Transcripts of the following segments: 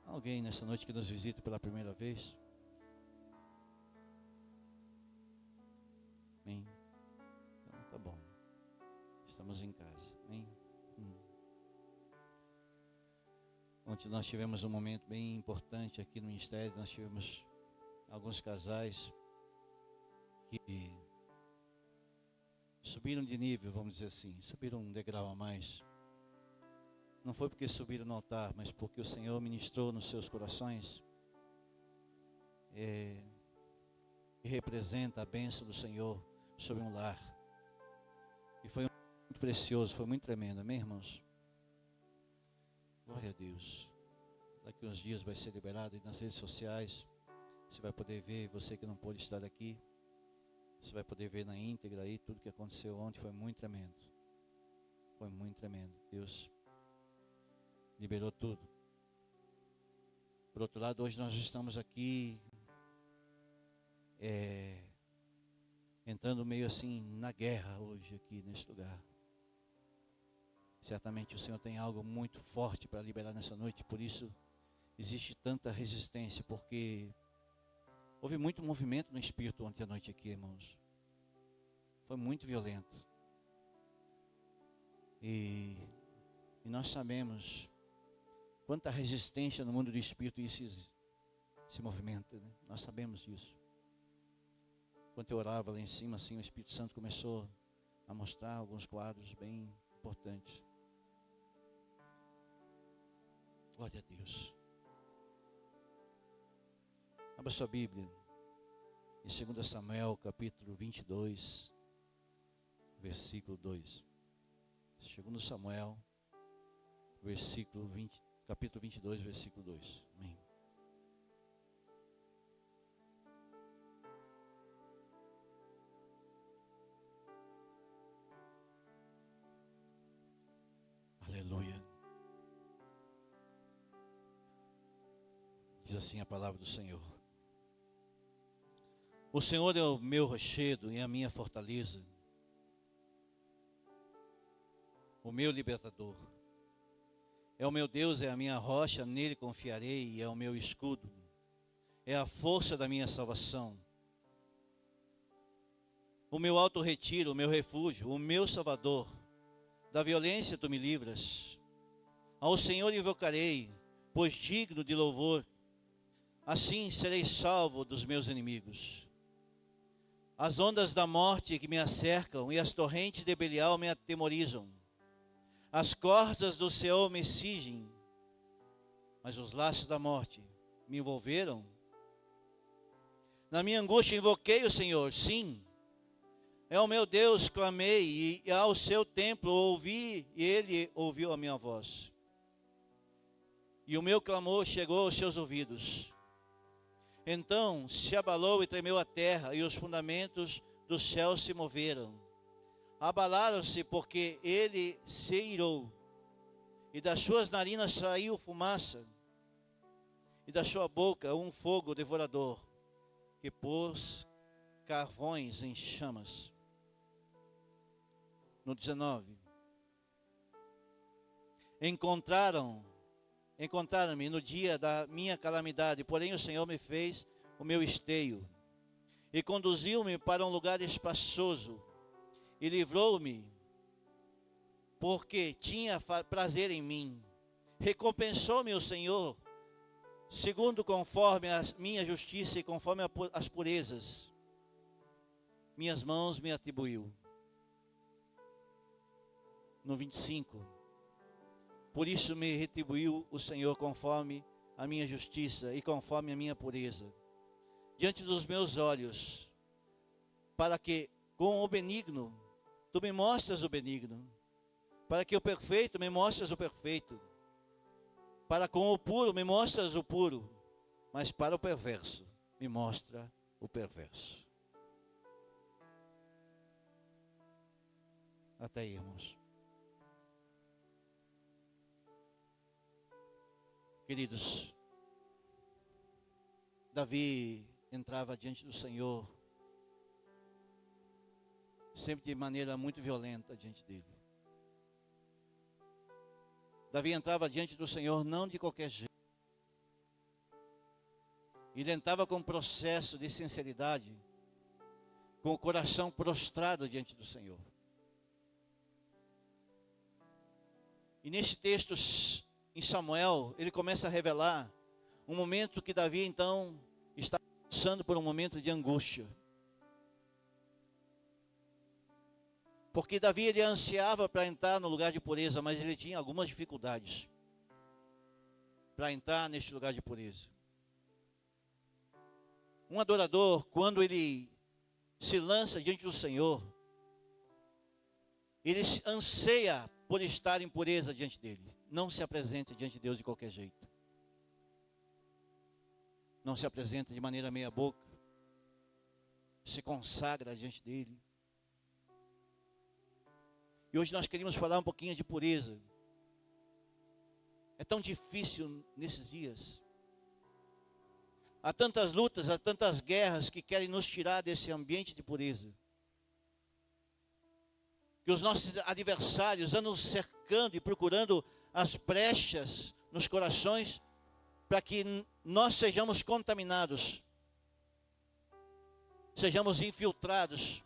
Alguém nessa noite que nos visita pela primeira vez? Amém. Então, tá bom. Estamos em casa. Amém. Ontem nós tivemos um momento bem importante aqui no ministério. Nós tivemos alguns casais que subiram de nível, vamos dizer assim, subiram um degrau a mais. Não foi porque subiram no altar, mas porque o Senhor ministrou nos seus corações, que representa a bênção do Senhor sobre um lar. E foi muito precioso, foi muito tremendo, amém, irmãos? Glória a Deus. Daqui uns dias vai ser liberado aí nas redes sociais. Você vai poder ver, você que não pôde estar aqui, você vai poder ver na íntegra aí tudo que aconteceu ontem. Foi muito tremendo. Foi muito tremendo. Deus liberou tudo. Por outro lado, hoje nós estamos aqui entrando meio assim na guerra hoje aqui nesse lugar. Certamente o Senhor tem algo muito forte para liberar nessa noite. Por isso existe tanta resistência, porque houve muito movimento no Espírito ontem à noite aqui, irmãos. Foi muito violento. E nós sabemos quanta resistência no mundo do Espírito isso se movimenta, né? Nós sabemos disso. Enquanto eu orava lá em cima, assim, o Espírito Santo começou a mostrar alguns quadros bem importantes. Glória a Deus. Abra sua Bíblia em 2 Samuel, capítulo 22, versículo 2. 2 Samuel, capítulo 22, versículo 2. Amém. Aleluia. Diz assim a palavra do Senhor. O Senhor é o meu rochedo e a minha fortaleza, o meu libertador. É o meu Deus, é a minha rocha, nele confiarei, e é o meu escudo. É a força da minha salvação. O meu alto retiro, o meu refúgio, o meu salvador. Da violência tu me livras. Ao Senhor invocarei, pois digno de louvor. Assim serei salvo dos meus inimigos. As ondas da morte que me acercam e as torrentes de Belial me atemorizam. As cordas do Senhor me cingem, mas os laços da morte me envolveram. Na minha angústia invoquei o Senhor, sim. É o meu Deus, clamei, e ao seu templo ouvi, e ele ouviu a minha voz. E o meu clamor chegou aos seus ouvidos. Então se abalou e tremeu a terra, e os fundamentos do céu se moveram. Abalaram-se porque ele se irou, e das suas narinas saiu fumaça, e da sua boca um fogo devorador, que pôs carvões em chamas. No 19. Encontraram-me no dia da minha calamidade, porém o Senhor me fez o meu esteio, e conduziu-me para um lugar espaçoso, e livrou-me, porque tinha prazer em mim. Recompensou-me o Senhor, segundo conforme a minha justiça e conforme as purezas. Minhas mãos me atribuiu. No 25. Por isso me retribuiu o Senhor conforme a minha justiça e conforme a minha pureza, diante dos meus olhos, para que com o benigno tu me mostras o benigno, para que o perfeito me mostras o perfeito, para com o puro me mostras o puro, mas para o perverso me mostra o perverso. Até aí, irmãos. Queridos, Davi entrava diante do Senhor sempre de maneira muito violenta diante dele. Davi entrava diante do Senhor não de qualquer jeito. Ele entrava com um processo de sinceridade, com o coração prostrado diante do Senhor. E nesse texto, em Samuel, ele começa a revelar um momento que Davi, então, está passando por um momento de angústia. Porque Davi, ele ansiava para entrar no lugar de pureza, mas ele tinha algumas dificuldades para entrar neste lugar de pureza. Um adorador, quando ele se lança diante do Senhor, ele anseia por estar em pureza diante dele. Não se apresenta diante de Deus de qualquer jeito. Não se apresenta de maneira meia boca. Se consagra diante dele. E hoje nós queríamos falar um pouquinho de pureza. É tão difícil nesses dias. Há tantas lutas, há tantas guerras que querem nos tirar desse ambiente de pureza. Que os nossos adversários andam cercando e procurando as brechas nos corações para que nós sejamos contaminados. Sejamos infiltrados,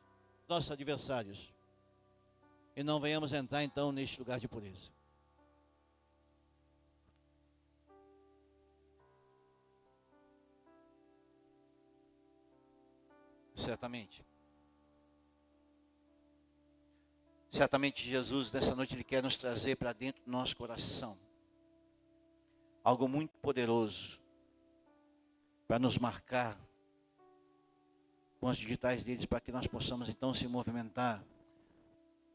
nossos adversários. E não venhamos entrar então neste lugar de pureza. Certamente Jesus nessa noite Ele quer nos trazer para dentro do nosso coração algo muito poderoso para nos marcar com as digitais deles, para que nós possamos então se movimentar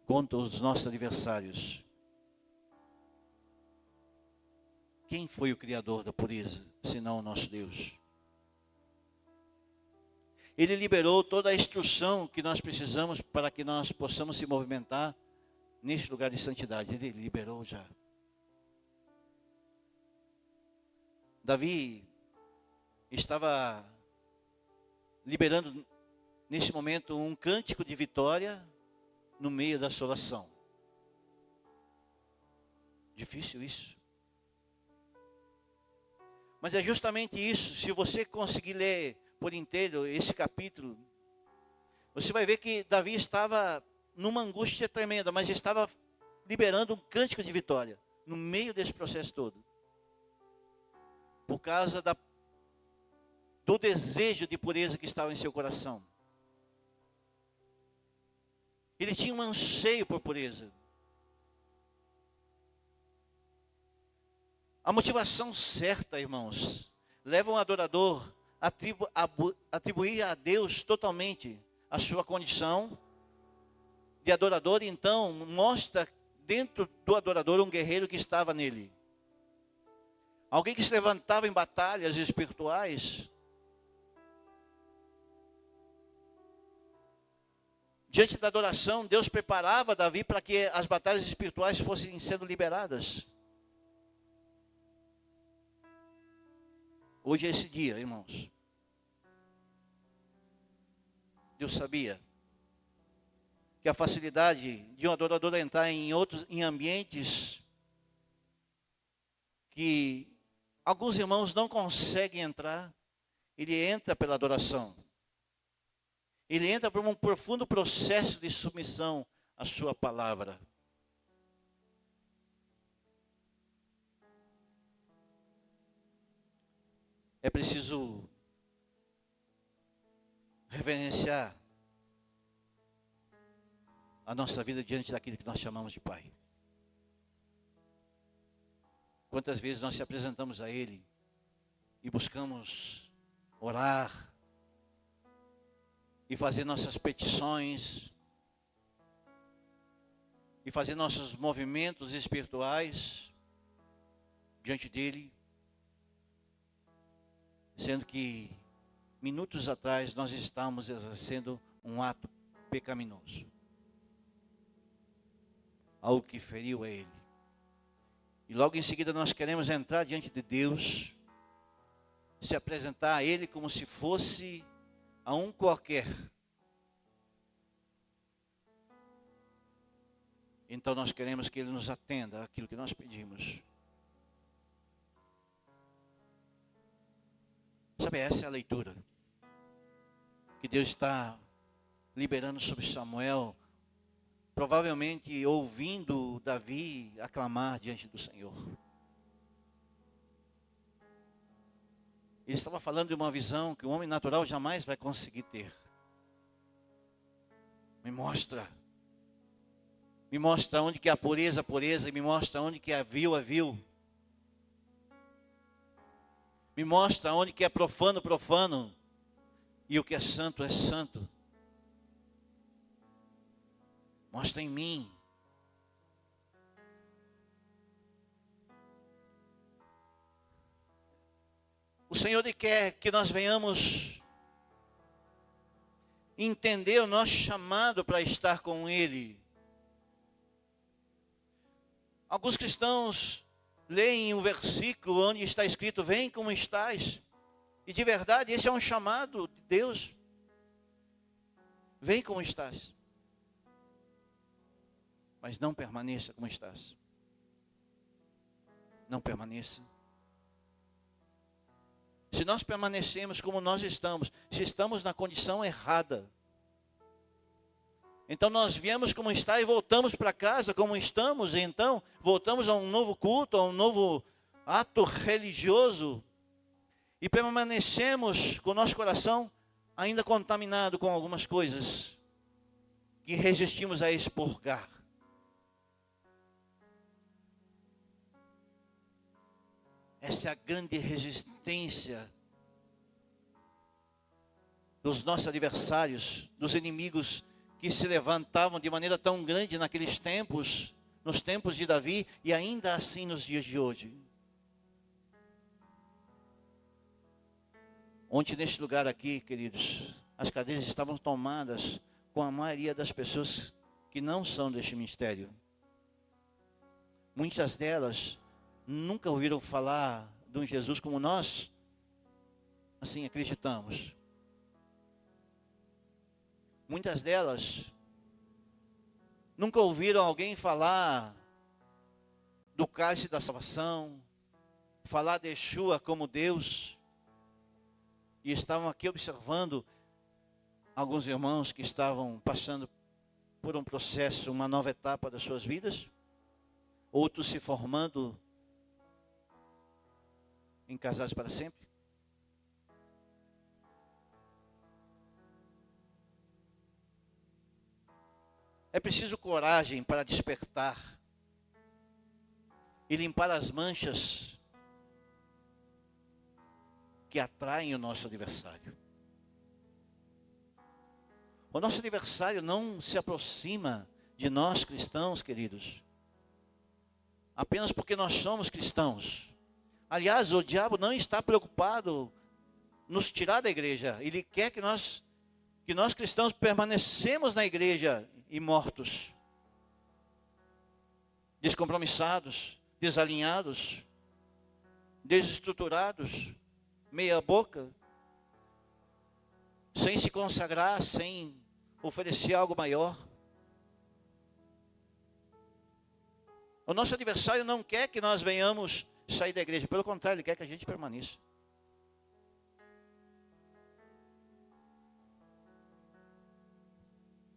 contra os nossos adversários. Quem foi o Criador da pureza, senão o nosso Deus? Ele liberou toda a instrução que nós precisamos para que nós possamos se movimentar neste lugar de santidade. Ele liberou já. Davi estava liberando neste momento um cântico de vitória no meio da assolação. Difícil isso. Mas é justamente isso. Se você conseguir ler por inteiro esse capítulo, você vai ver que Davi estava numa angústia tremenda, mas estava liberando um cântico de vitória no meio desse processo todo, por causa do desejo de pureza que estava em seu coração. Ele tinha um anseio por pureza. A motivação certa, irmãos, leva um adorador atribuir a Deus totalmente a sua condição de adorador. Então mostra dentro do adorador um guerreiro que estava nele, alguém que se levantava em batalhas espirituais. Diante da adoração, Deus preparava Davi para que as batalhas espirituais fossem sendo liberadas. Hoje é esse dia, irmãos. Deus sabia que a facilidade de um adorador entrar em ambientes que alguns irmãos não conseguem entrar, ele entra pela adoração. Ele entra por um profundo processo de submissão à sua palavra. É preciso reverenciar a nossa vida diante daquilo que nós chamamos de Pai. Quantas vezes nós se apresentamos a Ele e buscamos orar e fazer nossas petições e fazer nossos movimentos espirituais diante dEle, sendo que minutos atrás nós estávamos exercendo um ato pecaminoso, algo que feriu a Ele. E logo em seguida nós queremos entrar diante de Deus, se apresentar a Ele como se fosse a um qualquer. Então nós queremos que Ele nos atenda àquilo que nós pedimos. Sabe, Sabe, essa é a leitura que Deus está liberando sobre Samuel, provavelmente ouvindo Davi aclamar diante do Senhor. Ele estava falando de uma visão que o homem natural jamais vai conseguir ter. Me mostra onde que é a pureza, e me mostra onde que é vil, vil. Me mostra onde que é profano, profano, e o que é santo. Mostra em mim. O Senhor quer que nós venhamos entender o nosso chamado para estar com Ele. Alguns cristãos leem um versículo onde está escrito: vem como estás. E de verdade, esse é um chamado de Deus. Vem como estás. Mas não permaneça como estás. Não permaneça. Se nós permanecemos como nós estamos, se estamos na condição errada, então nós viemos como está e voltamos para casa como estamos, e então voltamos a um novo culto, a um novo ato religioso, e permanecemos com o nosso coração ainda contaminado com algumas coisas que resistimos a expurgar. Essa é a grande resistência dos nossos adversários, dos inimigos que se levantavam de maneira tão grande naqueles tempos, nos tempos de Davi, e ainda assim nos dias de hoje. Ontem neste lugar aqui, queridos, as cadeiras estavam tomadas com a maioria das pessoas que não são deste ministério. Muitas delas nunca ouviram falar de um Jesus como nós, assim, acreditamos. Muitas delas nunca ouviram alguém falar do cálice da salvação, falar de Yeshua como Deus, e estavam aqui observando alguns irmãos que estavam passando por um processo, uma nova etapa das suas vidas, outros se formando em casados para sempre. É preciso coragem para despertar e limpar as manchas que atraem o nosso adversário. O nosso adversário não se aproxima de nós cristãos, queridos, apenas porque nós somos cristãos. Aliás, o diabo não está preocupado em nos tirar da igreja. Ele quer que nós cristãos permanecemos na igreja e mortos, descompromissados, desalinhados, desestruturados, meia boca, sem se consagrar, sem oferecer algo maior. O nosso adversário não quer que nós venhamos sair da igreja, pelo contrário, ele quer que a gente permaneça.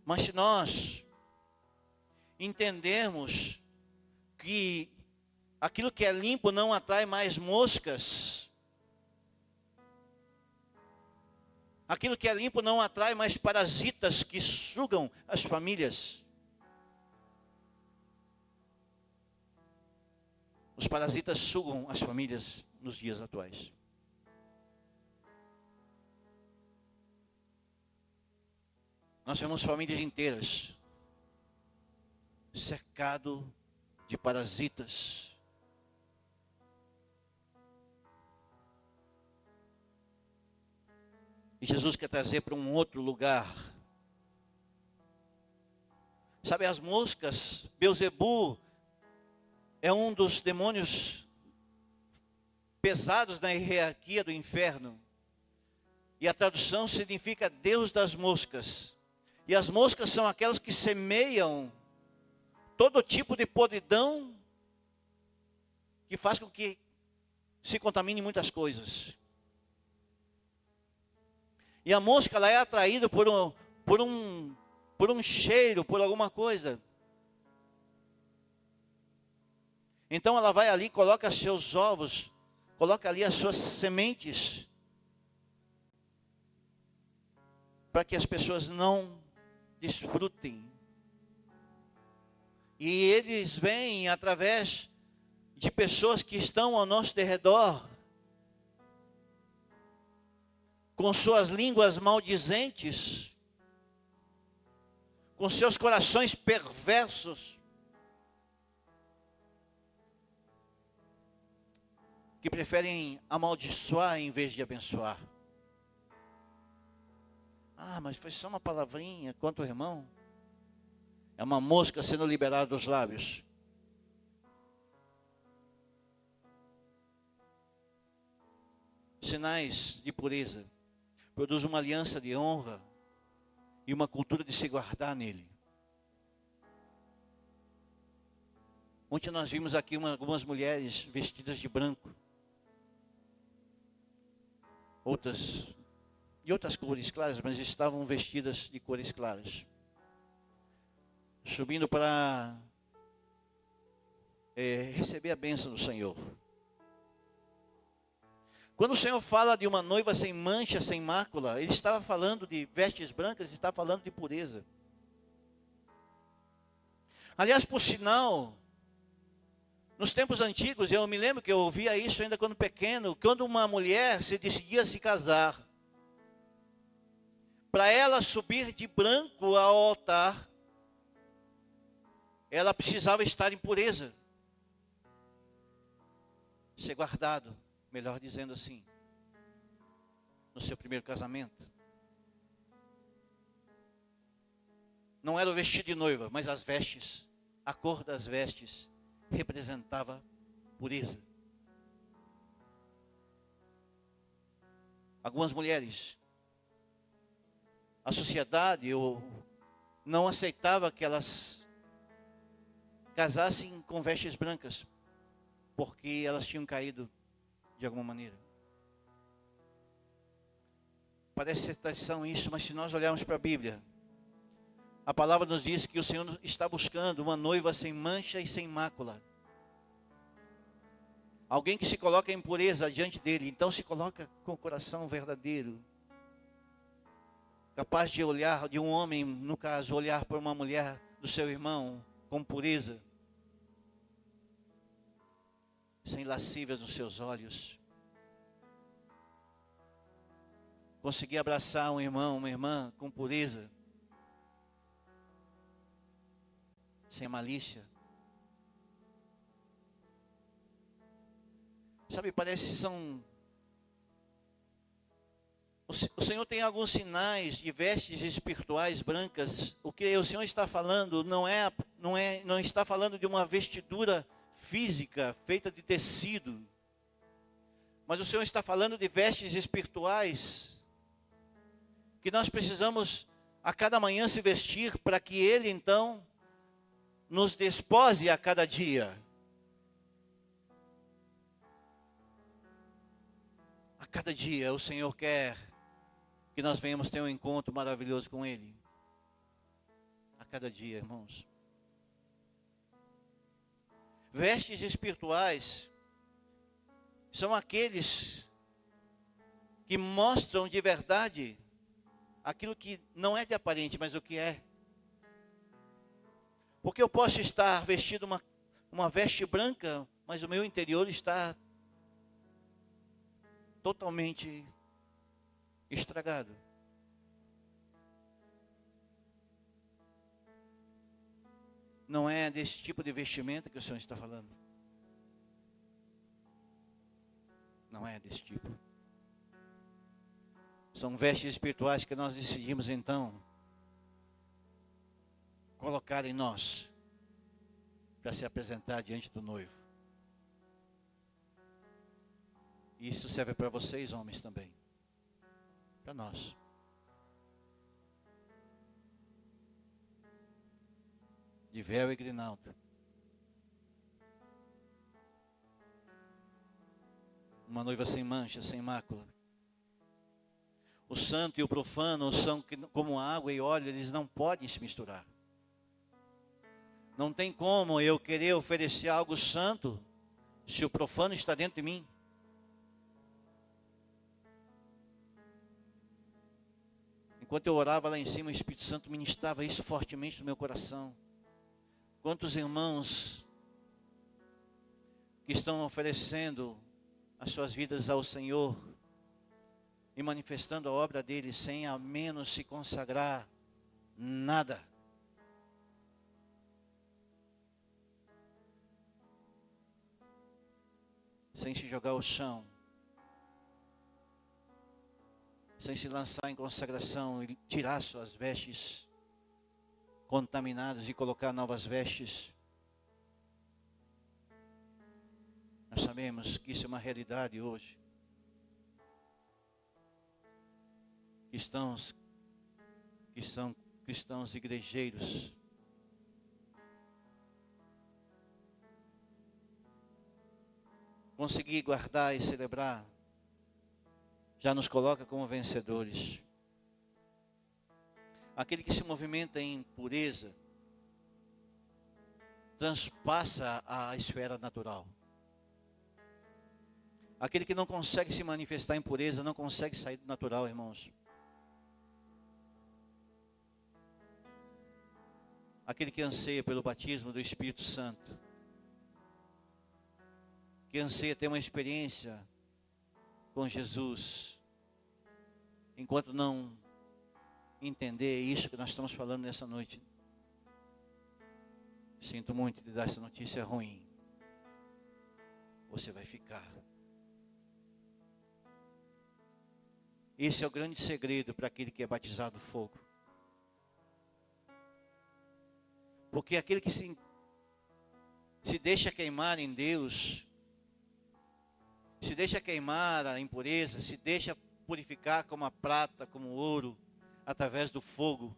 Mas se nós entendermos que aquilo que é limpo não atrai mais moscas, aquilo que é limpo não atrai mais parasitas que sugam as famílias. Os parasitas sugam as famílias nos dias atuais. Nós vemos famílias inteiras cercado de parasitas. E Jesus quer trazer para um outro lugar. Sabe, as moscas, Beelzebu é um dos demônios pesados na hierarquia do inferno. E a tradução significa Deus das moscas. E as moscas são aquelas que semeiam todo tipo de podridão que faz com que se contamine muitas coisas. E a mosca, ela é atraída por um cheiro, por alguma coisa. Então ela vai ali, coloca seus ovos, coloca ali as suas sementes, para que as pessoas não desfrutem. E eles vêm através de pessoas que estão ao nosso derredor, com suas línguas maldizentes, com seus corações perversos, que preferem amaldiçoar em vez de abençoar. Ah, mas foi só uma palavrinha contra o irmão. É uma mosca sendo liberada dos lábios. Sinais de pureza. Produz uma aliança de honra e uma cultura de se guardar nele. Ontem nós vimos aqui algumas mulheres vestidas de branco. Outras de outras cores claras, mas estavam vestidas de cores claras. Subindo para receber a bênção do Senhor. Quando o Senhor fala de uma noiva sem mancha, sem mácula, Ele estava falando de vestes brancas, Ele estava falando de pureza. Aliás, por sinal, nos tempos antigos, eu me lembro que eu ouvia isso ainda quando pequeno, quando uma mulher se decidia se casar, para ela subir de branco ao altar, ela precisava estar em pureza, ser guardado, melhor dizendo assim, no seu primeiro casamento. Não era o vestido de noiva, mas as vestes, a cor das vestes representava pureza. Algumas mulheres, a sociedade não aceitava que elas casassem com vestes brancas, porque elas tinham caído de alguma maneira. Parece ser tradição isso, mas se nós olharmos para a Bíblia, a palavra nos diz que o Senhor está buscando uma noiva sem mancha e sem mácula. Alguém que se coloca em pureza diante dele, então se coloca com o coração verdadeiro. Capaz de olhar, de um homem, no caso, olhar para uma mulher do seu irmão com pureza. Sem lascívias nos seus olhos. Conseguir abraçar um irmão, uma irmã com pureza. Sem malícia. Sabe, parece que são... O Senhor tem alguns sinais de vestes espirituais brancas. O que o Senhor está falando não está falando de uma vestidura física feita de tecido. Mas o Senhor está falando de vestes espirituais que nós precisamos a cada manhã se vestir para que Ele então nos despose a cada dia. A cada dia o Senhor quer que nós venhamos ter um encontro maravilhoso com Ele. A cada dia, irmãos. Vestes espirituais são aqueles que mostram de verdade aquilo que não é de aparente, mas o que é. Porque eu posso estar vestido uma veste branca, mas o meu interior está totalmente estragado. Não é desse tipo de vestimenta que o Senhor está falando. Não é desse tipo. São vestes espirituais que nós decidimos então colocar em nós para se apresentar diante do noivo. Isso serve para vocês, homens, também. Para nós. De véu e grinalda. Uma noiva sem mancha, sem mácula. O santo e o profano são como água e óleo, eles não podem se misturar. Não tem como eu querer oferecer algo santo se o profano está dentro de mim. Enquanto eu orava lá em cima, o Espírito Santo ministrava isso fortemente no meu coração. Quantos irmãos que estão oferecendo as suas vidas ao Senhor e manifestando a obra dele sem ao menos se consagrar nada. Sem se jogar ao chão. Sem se lançar em consagração e tirar suas vestes contaminadas e colocar novas vestes. Nós sabemos que isso é uma realidade hoje. Cristãos que são cristãos igrejeiros. Conseguir guardar e celebrar já nos coloca como vencedores. Aquele que se movimenta em pureza transpassa a esfera natural. Aquele que não consegue se manifestar em pureza não consegue sair do natural, irmãos. Aquele que anseia pelo batismo do Espírito Santo, que anseia ter uma experiência com Jesus, enquanto não entender isso que nós estamos falando nessa noite, sinto muito de dar essa notícia ruim, você vai ficar. Esse é o grande segredo para aquele que é batizado no fogo. Porque aquele que se deixa queimar em Deus, se deixa queimar a impureza, se deixa purificar como a prata, como o ouro, através do fogo.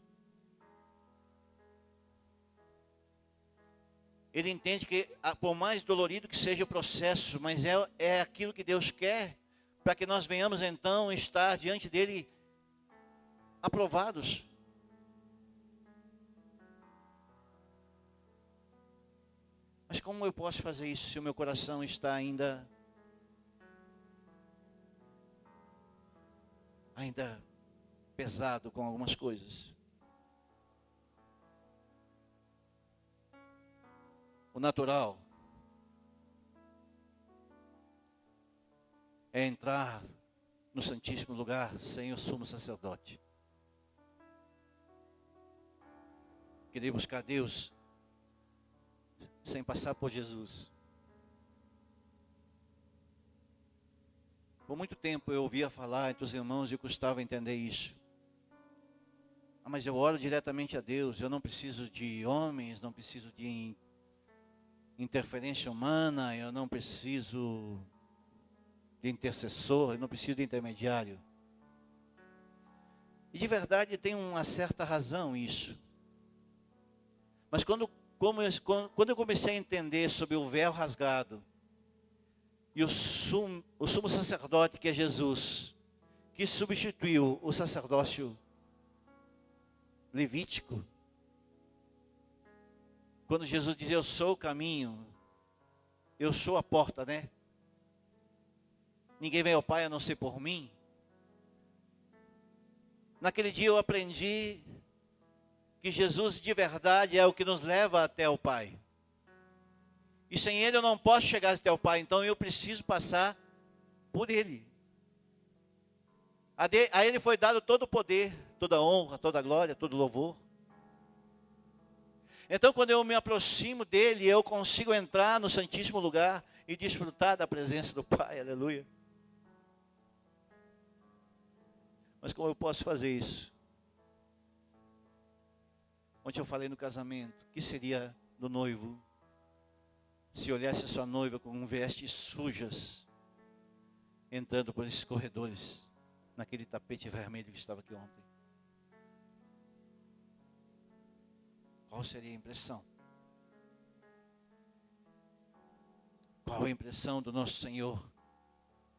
Ele entende que, por mais dolorido que seja o processo, mas é aquilo que Deus quer, para que nós venhamos então estar diante dele aprovados. Mas como eu posso fazer isso se o meu coração está ainda pesado com algumas coisas? O natural é entrar no Santíssimo Lugar sem o sumo sacerdote. Querer buscar Deus sem passar por Jesus. Por muito tempo eu ouvia falar entre os irmãos e custava entender isso. Mas eu oro diretamente a Deus, eu não preciso de homens, não preciso de interferência humana, eu não preciso de intercessor, eu não preciso de intermediário. E de verdade tem uma certa razão isso. Mas quando eu comecei a entender sobre o véu rasgado, e o sumo sacerdote que é Jesus, que substituiu o sacerdócio levítico, quando Jesus diz, eu sou o caminho, eu sou a porta, né? Ninguém vem ao Pai a não ser por mim. Naquele dia eu aprendi que Jesus de verdade é o que nos leva até o Pai. E sem Ele eu não posso chegar até o Pai, então eu preciso passar por Ele. A Ele foi dado todo o poder, toda a honra, toda a glória, todo o louvor. Então quando eu me aproximo dEle, eu consigo entrar no Santíssimo Lugar e desfrutar da presença do Pai, aleluia. Mas como eu posso fazer isso? Ontem eu falei no casamento, que seria do noivo se olhasse a sua noiva com vestes sujas, entrando por esses corredores, naquele tapete vermelho que estava aqui ontem. Qual seria a impressão? Qual a impressão do nosso Senhor,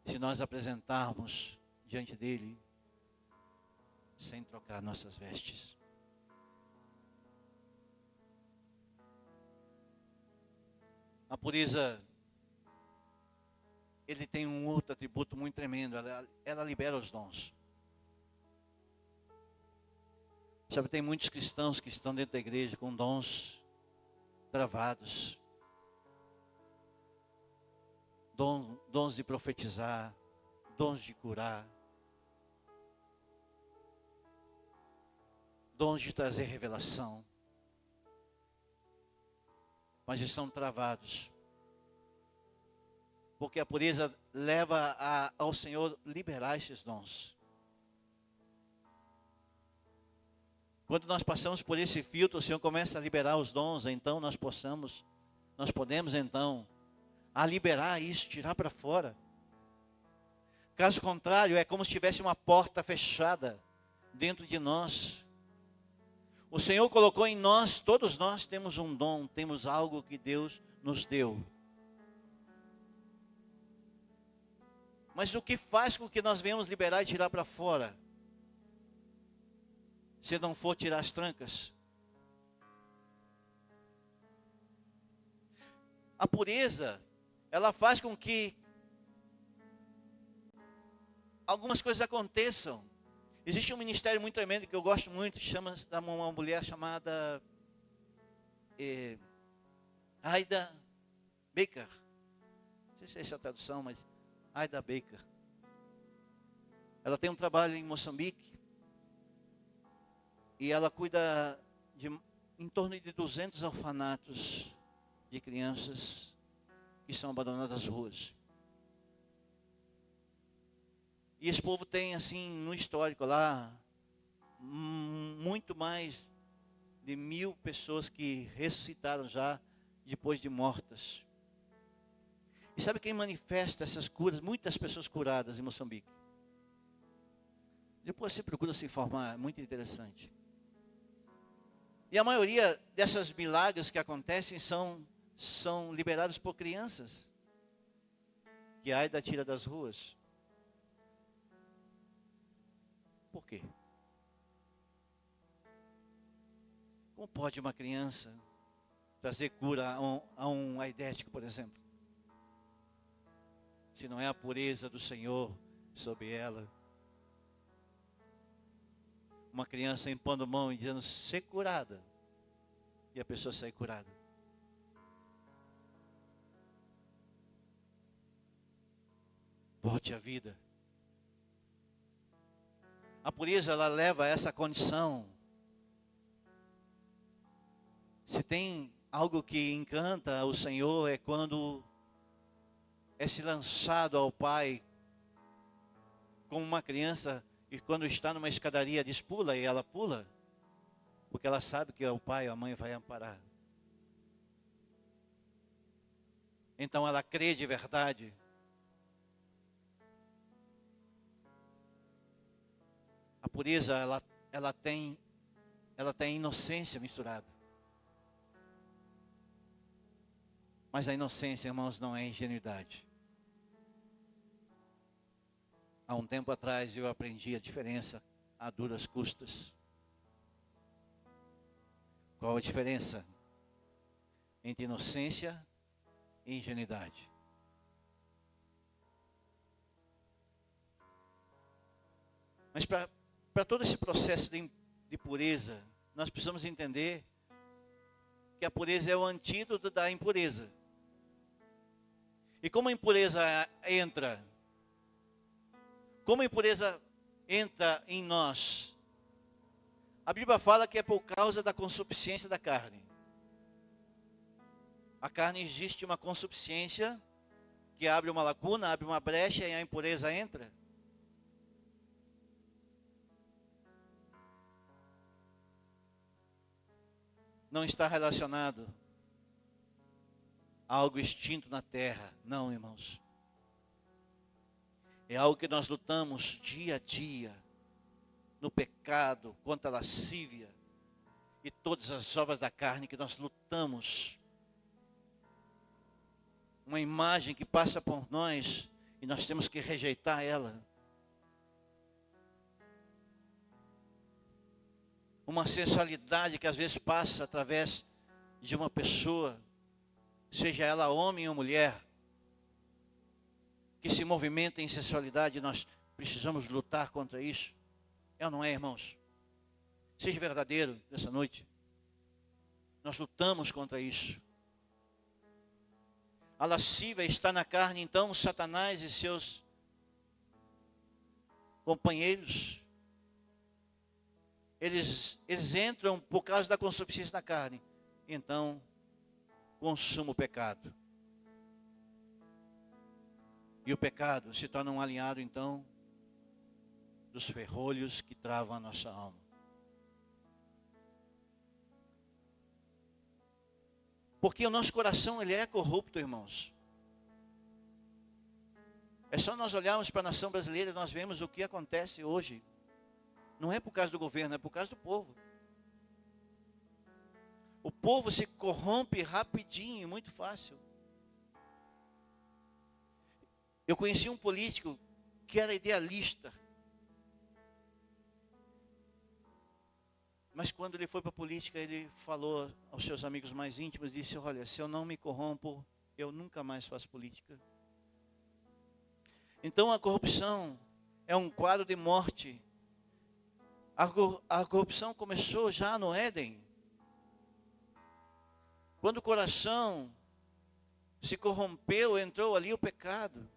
se nós apresentarmos diante dEle sem trocar nossas vestes. A pureza, ele tem um outro atributo muito tremendo, ela libera os dons. Sabe, tem muitos cristãos que estão dentro da igreja com dons travados. Dons de profetizar, dons de curar, dons de trazer revelação. Mas estão travados. Porque a pureza leva ao Senhor liberar esses dons. Quando nós passamos por esse filtro, o Senhor começa a liberar os dons, então nós podemos então a liberar isso, tirar para fora. Caso contrário, é como se tivesse uma porta fechada dentro de nós. O Senhor colocou em nós, todos nós temos um dom, temos algo que Deus nos deu. Mas o que faz com que nós venhamos liberar e tirar para fora? Se não for tirar as trancas. A pureza, ela faz com que algumas coisas aconteçam. Existe um ministério muito tremendo que eu gosto muito, chama uma mulher chamada Aida Baker. Não sei se é essa a tradução, mas Aida Baker. Ela tem um trabalho em Moçambique e ela cuida de em torno de 200 orfanatos de crianças que são abandonadas às ruas. E esse povo tem, assim, no histórico lá, muito mais de 1000 pessoas que ressuscitaram já depois de mortas. E sabe quem manifesta essas curas? Muitas pessoas curadas em Moçambique. Depois você procura se informar, é muito interessante. E a maioria dessas milagres que acontecem são liberados por crianças que a Aida tira das ruas. Por quê? Como pode uma criança trazer cura a um aidético, por exemplo? Se não é a pureza do Senhor sobre ela. Uma criança impondo mão e dizendo ser curada. E a pessoa sai curada. Volte à vida. A pureza, ela leva a essa condição. Se tem algo que encanta o Senhor, é quando é se lançado ao Pai, como uma criança, e quando está numa escadaria diz pula, e ela pula, porque ela sabe que o pai ou a mãe vai amparar. Então ela crê de verdade. A pureza, ela tem inocência misturada. Mas a inocência, irmãos, não é ingenuidade. Há um tempo atrás eu aprendi a diferença a duras custas. Qual a diferença entre inocência e ingenuidade? Mas para todo esse processo de pureza, nós precisamos entender que a pureza é o antídoto da impureza. E como a impureza entra? Como a impureza entra em nós? A Bíblia fala que é por causa da consuficiência da carne. A carne existe uma consuficiência que abre uma lacuna, abre uma brecha e a impureza entra. Não está relacionado a algo extinto na terra. Não, irmãos. É algo que nós lutamos dia a dia. No pecado, contra a lascívia. E todas as obras da carne que nós lutamos. Uma imagem que passa por nós e nós temos que rejeitar ela. uma sensualidade que às vezes passa através de uma pessoa, seja ela homem ou mulher, que se movimenta em sensualidade. Nós precisamos lutar contra isso. É ou não é, irmãos? Seja verdadeiro nessa noite. Nós lutamos contra isso. A lascívia está na carne, então Satanás e seus companheiros, eles entram por causa da concupiscência da carne. Então, consuma o pecado. E o pecado se torna um aliado, então, dos ferrolhos que travam a nossa alma. Porque o nosso coração, ele é corrupto, irmãos. É só nós olharmos para a nação brasileira e nós vemos o que acontece hoje. Não é por causa do governo, é por causa do povo. O povo se corrompe rapidinho, muito fácil. Eu conheci um político que era idealista. Mas quando ele foi para a política, ele falou aos seus amigos mais íntimos, disse: olha, se eu não me corrompo, eu nunca mais faço política. Então a corrupção é um quadro de morte. A corrupção começou já no Éden. Quando o coração se corrompeu, entrou ali o pecado.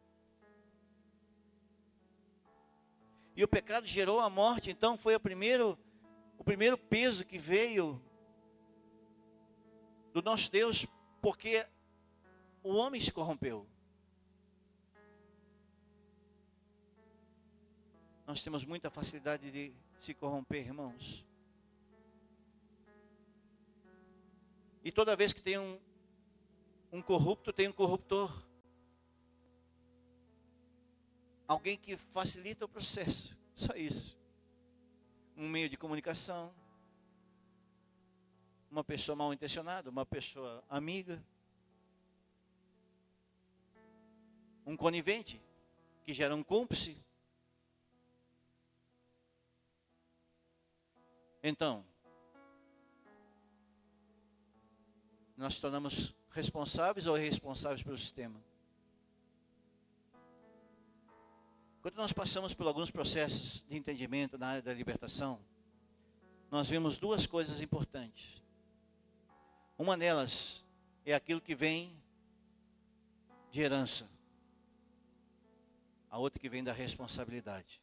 E o pecado gerou a morte, então foi o primeiro peso que veio do nosso Deus, porque o homem se corrompeu. Nós temos muita facilidade de se corromper, irmãos. E toda vez que tem um corrupto, tem um corruptor. Alguém que facilita o processo, só isso. Um meio de comunicação, uma pessoa mal intencionada, uma pessoa amiga, um conivente que gera um cúmplice. Então, nós nos tornamos responsáveis ou irresponsáveis pelo sistema. Quando nós passamos por alguns processos de entendimento na área da libertação, nós vimos duas coisas importantes. Uma delas é aquilo que vem de herança. A outra que vem da responsabilidade.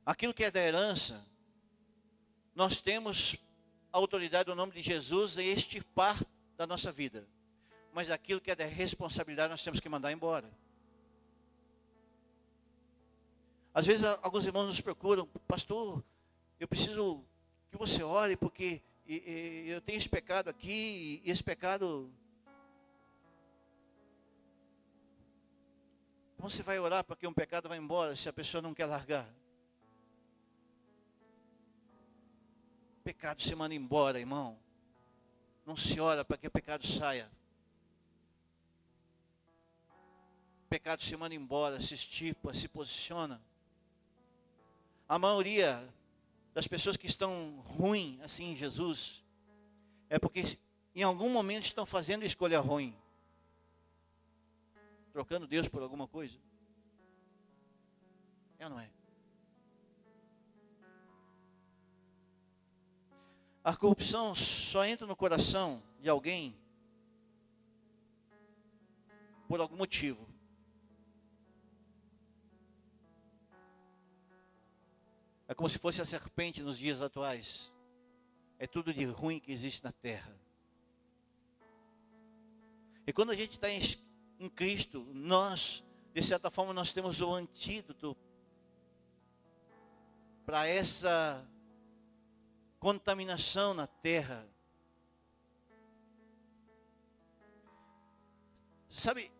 Aquilo que é da herança, nós temos a autoridade no nome de Jesus em extirpar da nossa vida. Mas aquilo que é da responsabilidade, nós temos que mandar embora. Às vezes alguns irmãos nos procuram: pastor, eu preciso que você ore, porque eu tenho esse pecado aqui, e esse pecado... Como você vai orar para que um pecado vá embora, se a pessoa não quer largar? Pecado se manda embora, irmão. Não se ora para que o pecado saia. Pecado se manda embora, se extirpa, se posiciona. A maioria das pessoas que estão ruim assim em Jesus é porque em algum momento estão fazendo escolha ruim, trocando Deus por alguma coisa. É ou não é? A corrupção só entra no coração de alguém por algum motivo. É como se fosse a serpente nos dias atuais. É tudo de ruim que existe na terra. E quando a gente está em Cristo, nós, de certa forma, nós temos o antídoto para essa contaminação na terra. Sabe,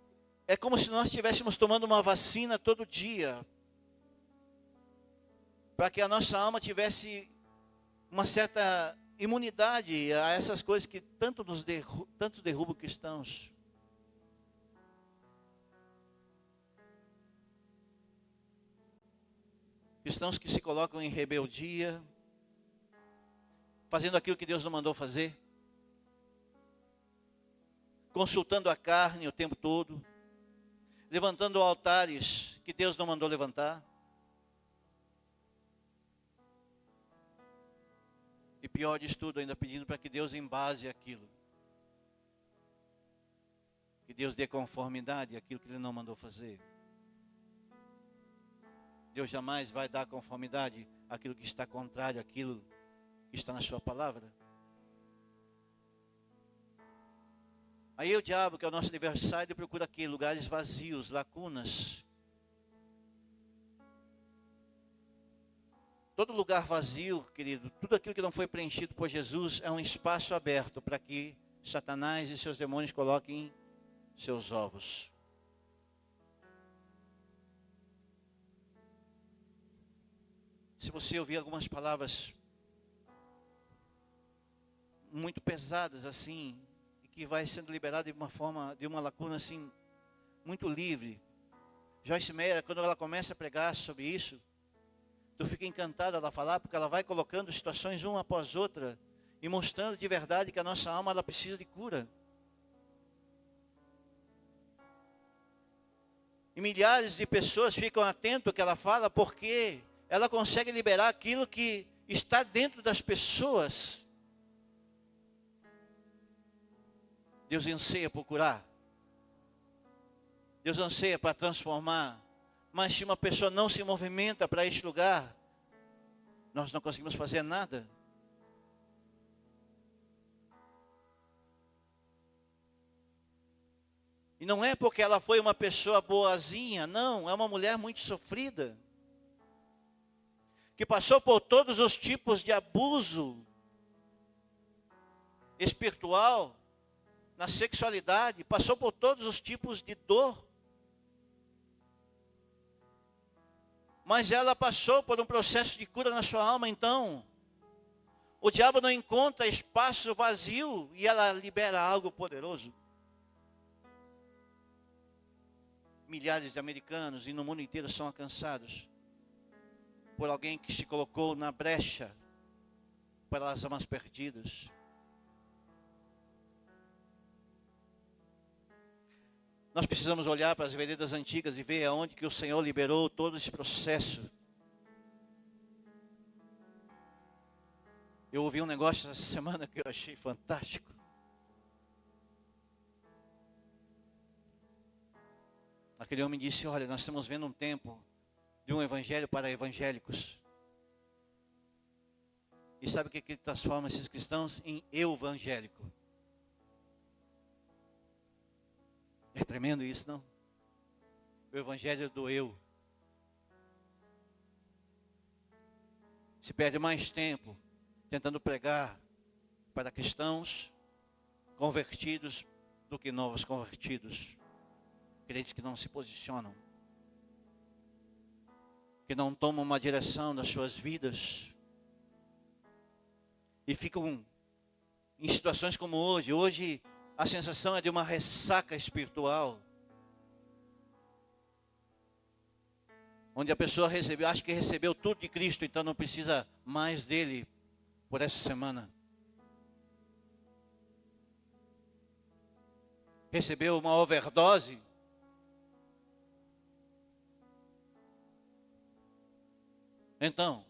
é como se nós estivéssemos tomando uma vacina todo dia, para que a nossa alma tivesse uma certa imunidade a essas coisas que tanto derrubam cristãos. Cristãos que se colocam em rebeldia, fazendo aquilo que Deus não mandou fazer, consultando a carne o tempo todo, levantando altares que Deus não mandou levantar. E pior de tudo, ainda pedindo para que Deus embase aquilo. Que Deus dê conformidade àquilo que Ele não mandou fazer. Deus jamais vai dar conformidade àquilo que está contrário àquilo que está na sua palavra. Aí o diabo, que é o nosso adversário, procura aqui lugares vazios, lacunas. Todo lugar vazio, querido, tudo aquilo que não foi preenchido por Jesus é um espaço aberto para que Satanás e seus demônios coloquem seus ovos. Se você ouvir algumas palavras muito pesadas assim, e que vai sendo liberado de uma forma, de uma lacuna assim, muito livre. Joyce Meyer, quando ela começa a pregar sobre isso, tu fica encantado ela falar, porque ela vai colocando situações uma após outra, e mostrando de verdade que a nossa alma ela precisa de cura. E milhares de pessoas ficam atentos ao que ela fala, porque ela consegue liberar aquilo que está dentro das pessoas. Deus anseia por curar. Deus anseia para transformar. Mas se uma pessoa não se movimenta para este lugar, nós não conseguimos fazer nada. E não é porque ela foi uma pessoa boazinha, não, é uma mulher muito sofrida, que passou por todos os tipos de abuso espiritual, na sexualidade, passou por todos os tipos de dor. Mas ela passou por um processo de cura na sua alma, então o diabo não encontra espaço vazio e ela libera algo poderoso. Milhares de americanos e no mundo inteiro são alcançados por alguém que se colocou na brecha para as almas perdidas. Nós precisamos olhar para as veredas antigas e ver aonde que o Senhor liberou todo esse processo. Eu ouvi um negócio essa semana que eu achei fantástico. Aquele homem disse, olha, nós estamos vendo um tempo de um evangelho para evangélicos. E sabe o que transforma esses cristãos em evangélico? É tremendo isso, não? O evangelho do eu. Se perde mais tempo tentando pregar para cristãos convertidos do que novos convertidos. Crentes que não se posicionam, que não tomam uma direção nas suas vidas e ficam em situações como hoje. Hoje a sensação é de uma ressaca espiritual, onde a pessoa recebeu, acha que recebeu tudo de Cristo, então não precisa mais dele por essa semana. Recebeu uma overdose. Então,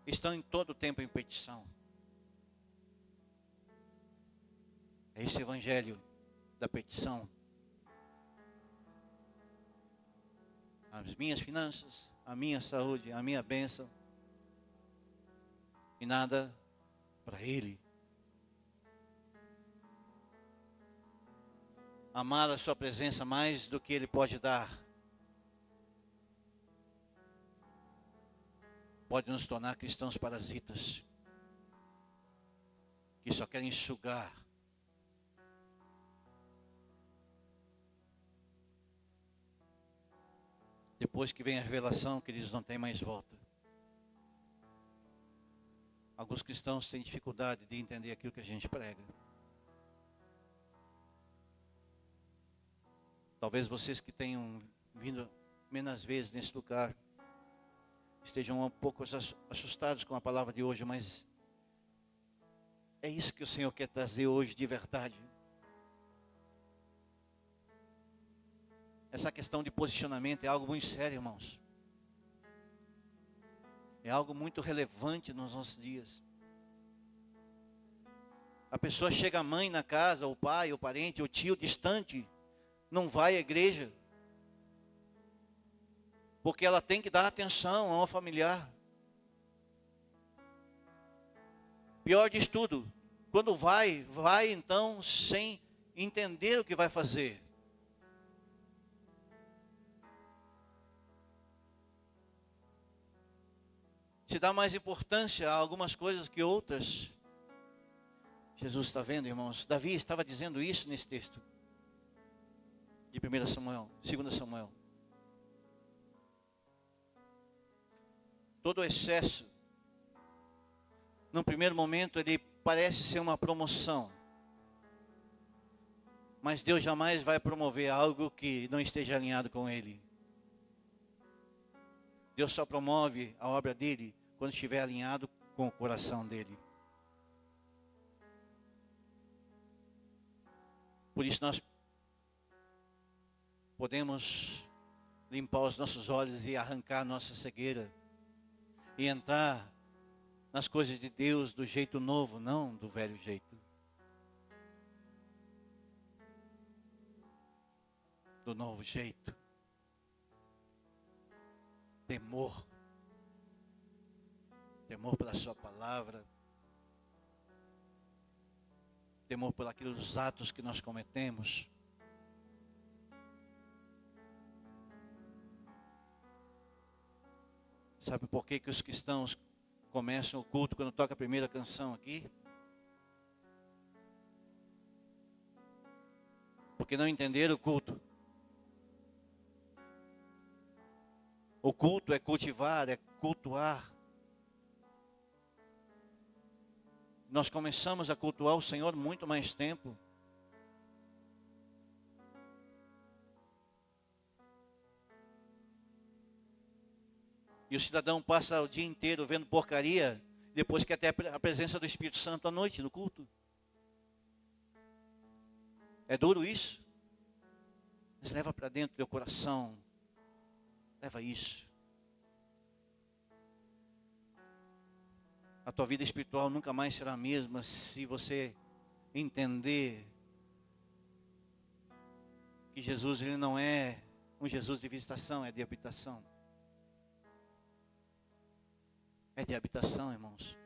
estão em todo o tempo em petição. É esse evangelho da petição. As minhas finanças, a minha saúde, a minha bênção. E nada para Ele. Amar a sua presença mais do que Ele pode dar. Pode nos tornar cristãos parasitas, que só querem sugar. Depois que vem a revelação, queridos, não tem mais volta. Alguns cristãos têm dificuldade de entender aquilo que a gente prega. Talvez vocês que tenham vindo menos vezes nesse lugar, estejam um pouco assustados com a palavra de hoje, mas é isso que o Senhor quer trazer hoje de verdade. Essa questão de posicionamento é algo muito sério, irmãos. É algo muito relevante nos nossos dias. A pessoa chega, a mãe na casa, o pai, o parente, o tio distante, não vai à igreja, porque ela tem que dar atenção a um familiar. Pior de tudo, quando vai então sem entender o que vai fazer. Se dá mais importância a algumas coisas que outras. Jesus está vendo, irmãos. Davi estava dizendo isso nesse texto de 1 Samuel, 2 Samuel. Todo o excesso, num primeiro momento, ele parece ser uma promoção. Mas Deus jamais vai promover algo que não esteja alinhado com Ele. Deus só promove a obra dele quando estiver alinhado com o coração dele. Por isso nós podemos limpar os nossos olhos e arrancar nossa cegueira. E entrar nas coisas de Deus do jeito novo, não do velho jeito. Do novo jeito. Temor. Temor pela sua palavra. Temor por aqueles atos que nós cometemos. Sabe por que os cristãos começam o culto quando toca a primeira canção aqui? Porque não entenderam o culto. O culto é cultivar, é cultuar. Nós começamos a cultuar o Senhor muito mais tempo. E o cidadão passa o dia inteiro vendo porcaria, depois quer ter a presença do Espírito Santo à noite no culto. É duro isso? Mas leva para dentro do teu coração. Leva isso. A tua vida espiritual nunca mais será a mesma se você entender que Jesus, ele não é um Jesus de visitação, é de habitação. É de habitação, irmãos.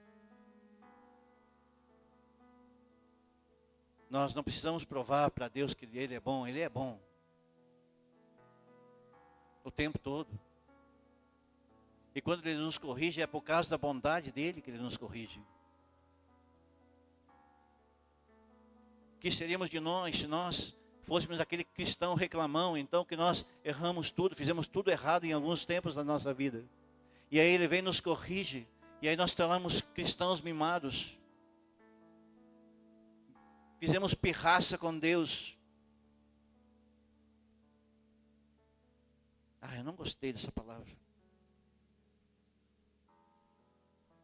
Nós não precisamos provar para Deus que Ele é bom. Ele é bom. O tempo todo. E quando Ele nos corrige, é por causa da bondade dEle que Ele nos corrige. Que seríamos de nós se nós fôssemos aquele cristão reclamão, então que nós erramos tudo, fizemos tudo errado em alguns tempos da nossa vida. E aí Ele vem e nos corrige. E aí nós tornamos cristãos mimados. Fizemos pirraça com Deus. Eu não gostei dessa palavra.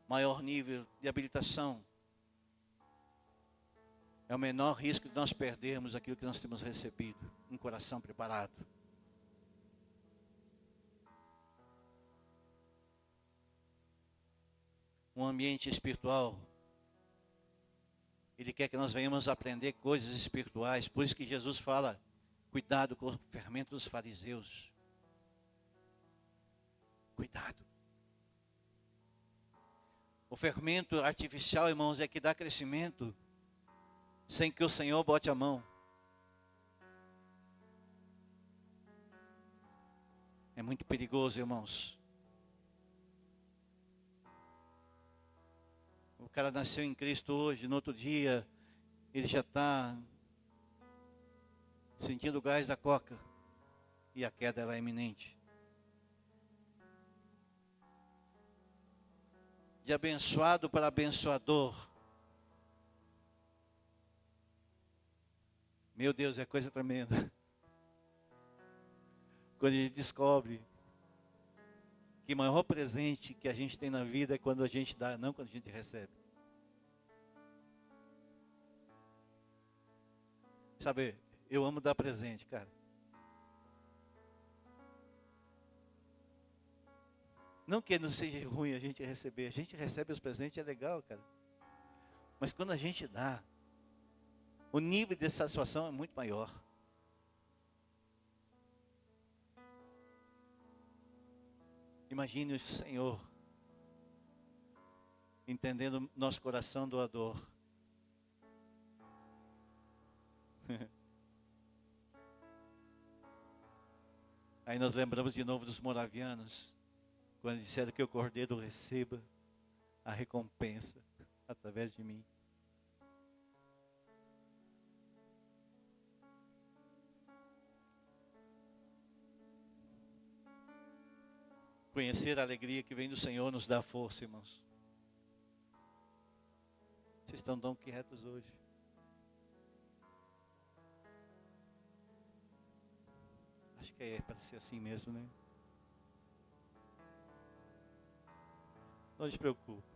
Maior nível de habilitação é o menor risco de nós perdermos aquilo que nós temos recebido. Um coração preparado. Um ambiente espiritual. Ele quer que nós venhamos aprender coisas espirituais. Por isso que Jesus fala, cuidado com o fermento dos fariseus. Cuidado. O fermento artificial, irmãos, é que dá crescimento sem que o Senhor bote a mão. É muito perigoso, irmãos. O cara nasceu em Cristo hoje, no outro dia, ele já está sentindo o gás da coca. E a queda ela é iminente. De abençoado para abençoador. Meu Deus, é coisa tremenda. Quando a gente descobre que o maior presente que a gente tem na vida é quando a gente dá, não quando a gente recebe. Sabe, eu amo dar presente, cara. Não que não seja ruim a gente recebe os presentes, é legal, cara. Mas quando a gente dá, o nível de satisfação é muito maior. Imagine o Senhor entendendo nosso coração doador. Aí nós lembramos de novo dos moravianos, quando disseram que o cordeiro receba a recompensa através de mim. Conhecer a alegria que vem do Senhor nos dá força, irmãos. Vocês estão tão quietos hoje. Acho que é para ser assim mesmo, né? Não se preocupe.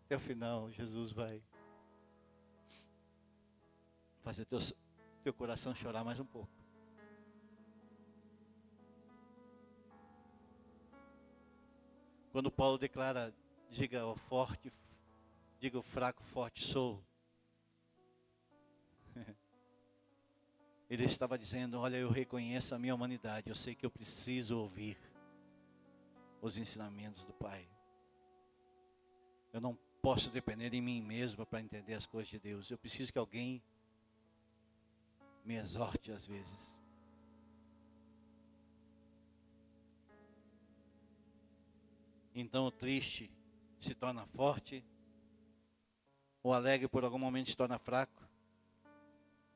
Até o final, Jesus vai fazer teu coração chorar mais um pouco. Quando Paulo declara, diga ao forte, diga ao fraco, forte sou. Ele estava dizendo, olha, eu reconheço a minha humanidade, eu sei que eu preciso ouvir os ensinamentos do Pai. Eu não posso depender de mim mesmo para entender as coisas de Deus. Eu preciso que alguém me exorte às vezes. Então o triste se torna forte, o alegre por algum momento se torna fraco.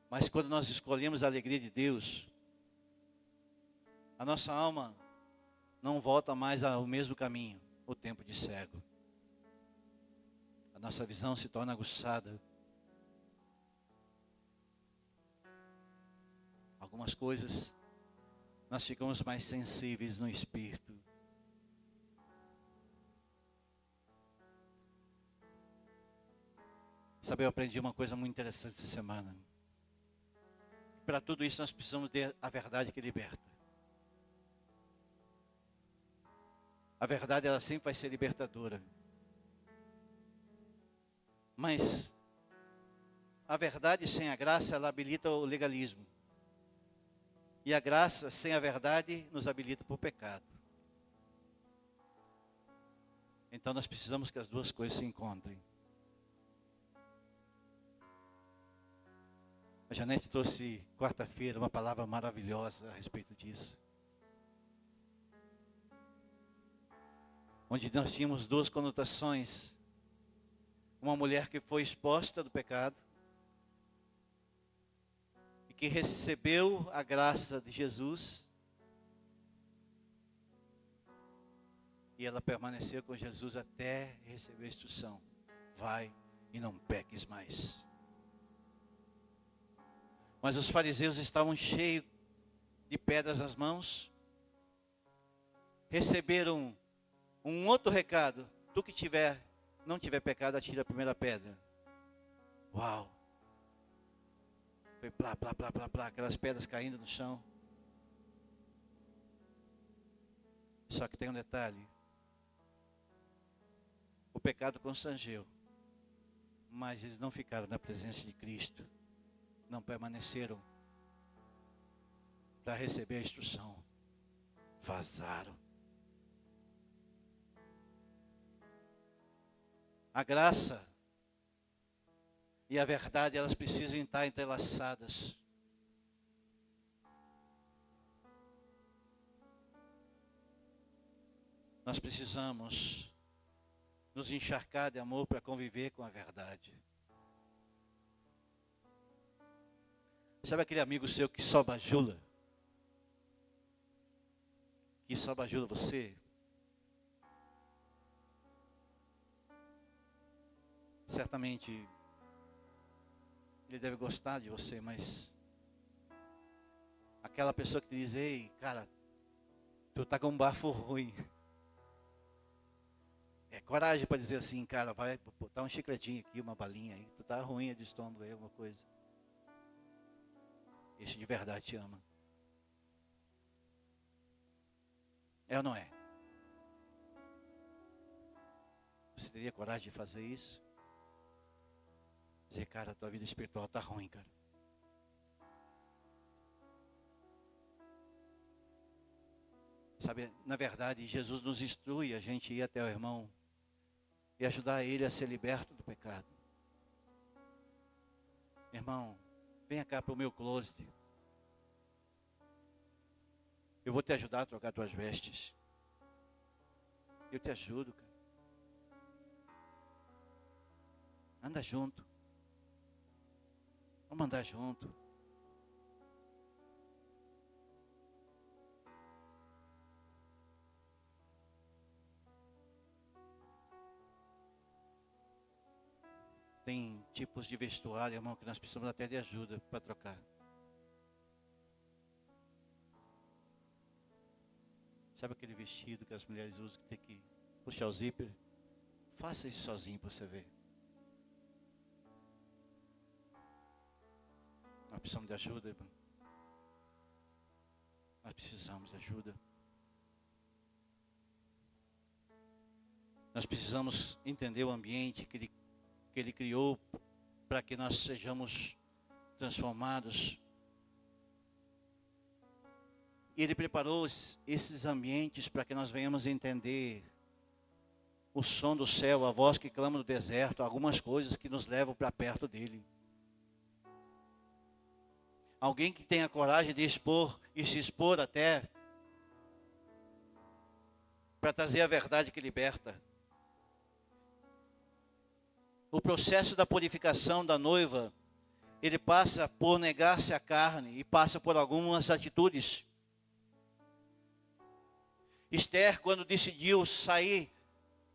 Mas quando nós escolhemos a alegria de Deus, a nossa alma não volta mais ao mesmo caminho, o tempo de cego. A nossa visão se torna aguçada. Algumas coisas nós ficamos mais sensíveis no espírito. Sabe, eu aprendi uma coisa muito interessante essa semana. Para tudo isso nós precisamos ter a verdade que liberta. A verdade, ela sempre vai ser libertadora. Mas a verdade sem a graça, ela habilita o legalismo. E a graça sem a verdade nos habilita para o pecado. Então nós precisamos que as duas coisas se encontrem. A Janete trouxe quarta-feira uma palavra maravilhosa a respeito disso. Onde nós tínhamos duas conotações. Uma mulher que foi exposta do pecado. E que recebeu a graça de Jesus. E ela permaneceu com Jesus até receber a instrução. Vai e não peques mais. Mas os fariseus estavam cheios de pedras nas mãos. Receberam um outro recado. Tu que não tiver pecado, atira a primeira pedra. Uau! Foi plá, plá, plá, plá, plá, aquelas pedras caindo no chão. Só que tem um detalhe. O pecado constrangeu. Mas eles não ficaram na presença de Cristo. Não permaneceram para receber a instrução. Vazaram. A graça e a verdade, elas precisam estar entrelaçadas. Nós precisamos nos encharcar de amor para conviver com a verdade. Sabe aquele amigo seu que só bajula? Que só bajula você? Certamente ele deve gostar de você, mas aquela pessoa que te diz, ei, cara, tu tá com um bafo ruim. coragem para dizer assim, cara, vai botar um chicletinho aqui, uma balinha aí, tu tá ruim de estômago aí, alguma coisa. Esse de verdade te ama. É ou não é? Você teria coragem de fazer isso? Dizer, cara, a tua vida espiritual tá ruim, cara. Sabe, na verdade, Jesus nos instrui a gente ir até o irmão e ajudar ele a ser liberto do pecado. Irmão, venha cá para o meu closet. Eu vou te ajudar a trocar tuas vestes. Eu te ajudo, cara. Anda junto. Vamos andar junto. Tem tipos de vestuário, irmão, que nós precisamos até de ajuda para trocar. Sabe aquele vestido que as mulheres usam que tem que puxar o zíper? Faça isso sozinho para você ver. Nós precisamos de ajuda, irmão. Nós precisamos de ajuda. Nós precisamos entender o ambiente que Ele criou para que nós sejamos transformados. E Ele preparou esses ambientes para que nós venhamos entender o som do céu, a voz que clama no deserto, algumas coisas que nos levam para perto dEle. Alguém que tenha coragem de expor e se expor até para trazer a verdade que liberta. O processo da purificação da noiva, ele passa por negar-se à carne e passa por algumas atitudes. Esther, quando decidiu sair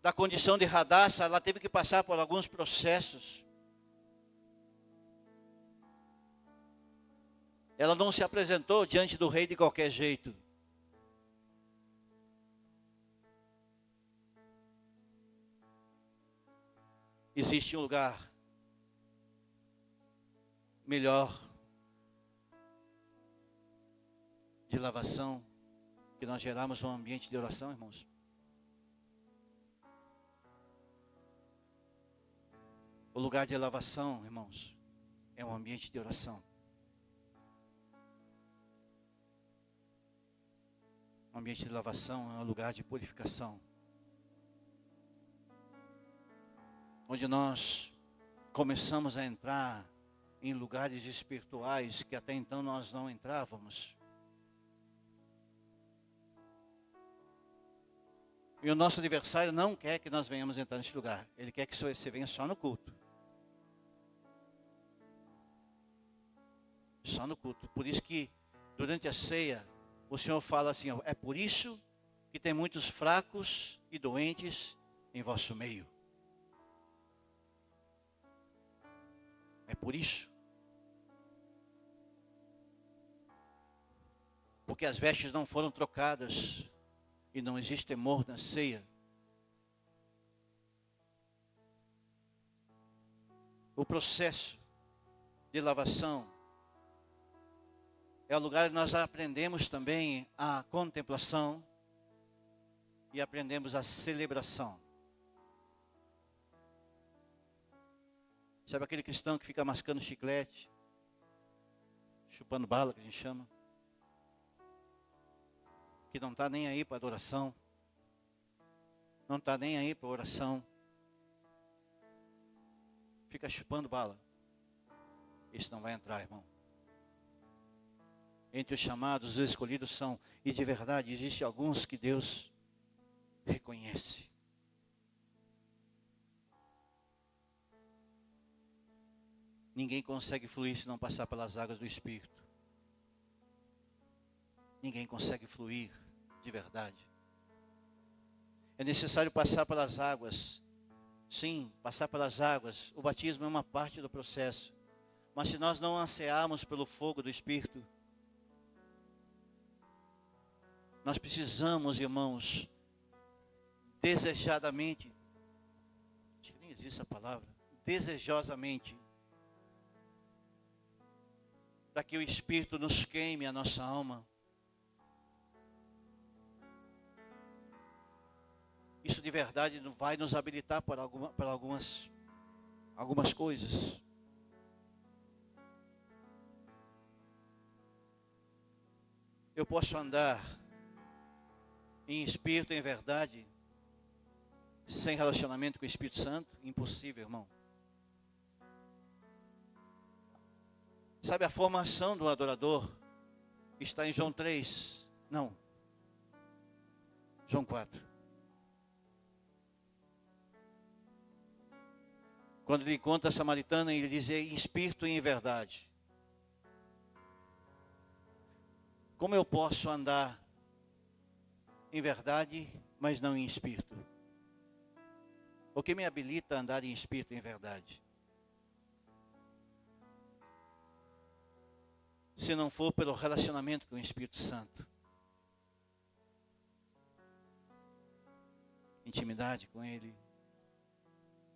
da condição de Radassa, ela teve que passar por alguns processos. Ela não se apresentou diante do rei de qualquer jeito. Existe um lugar melhor de lavação, que nós geramos um ambiente de oração, irmãos. O lugar de lavação, irmãos, é um ambiente de oração. O ambiente de lavação é um lugar de purificação. Onde nós começamos a entrar em lugares espirituais que até então nós não entrávamos. E o nosso adversário não quer que nós venhamos entrar nesse lugar. Ele quer que você venha só no culto. Só no culto. Por isso que durante a ceia, o Senhor fala assim, ó, é por isso que tem muitos fracos e doentes em vosso meio. É por isso. Porque as vestes não foram trocadas e não existe temor na ceia. O processo de lavação é o lugar onde nós aprendemos também a contemplação e aprendemos a celebração. Sabe aquele cristão que fica mascando chiclete, chupando bala, que a gente chama? Que não está nem aí para adoração, não está nem aí para oração, fica chupando bala. Esse não vai entrar, irmão. Entre os chamados, os escolhidos são, e de verdade, existe alguns que Deus reconhece. Ninguém consegue fluir se não passar pelas águas do Espírito. Ninguém consegue fluir de verdade. É necessário passar pelas águas. Sim, passar pelas águas. O batismo é uma parte do processo. Mas se nós não ansiarmos pelo fogo do Espírito, nós precisamos, irmãos, desejadamente existe a palavra? Desejosamente. Para que o Espírito nos queime a nossa alma. Isso de verdade vai nos habilitar para algumas coisas. Eu posso andar em espírito, em verdade, sem relacionamento com o Espírito Santo? Impossível, irmão. Sabe, a formação do adorador está em João 3. Não. João 4. Quando ele encontra a samaritana, ele diz em espírito e em verdade. Como eu posso andar em verdade, mas não em espírito? O que me habilita a andar em espírito e em verdade? Se não for pelo relacionamento com o Espírito Santo. Intimidade com Ele.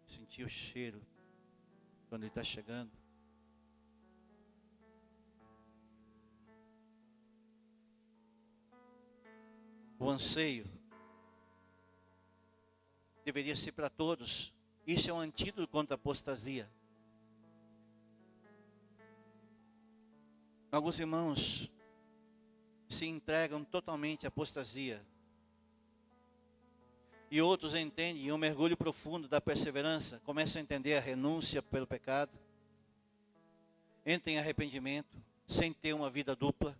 Sentir o cheiro quando Ele está chegando. O anseio deveria ser para todos. Isso é um antídoto contra a apostasia. Alguns irmãos se entregam totalmente à apostasia. E outros entendem um mergulho profundo da perseverança. Começam a entender a renúncia pelo pecado. Entram em arrependimento, sem ter uma vida dupla.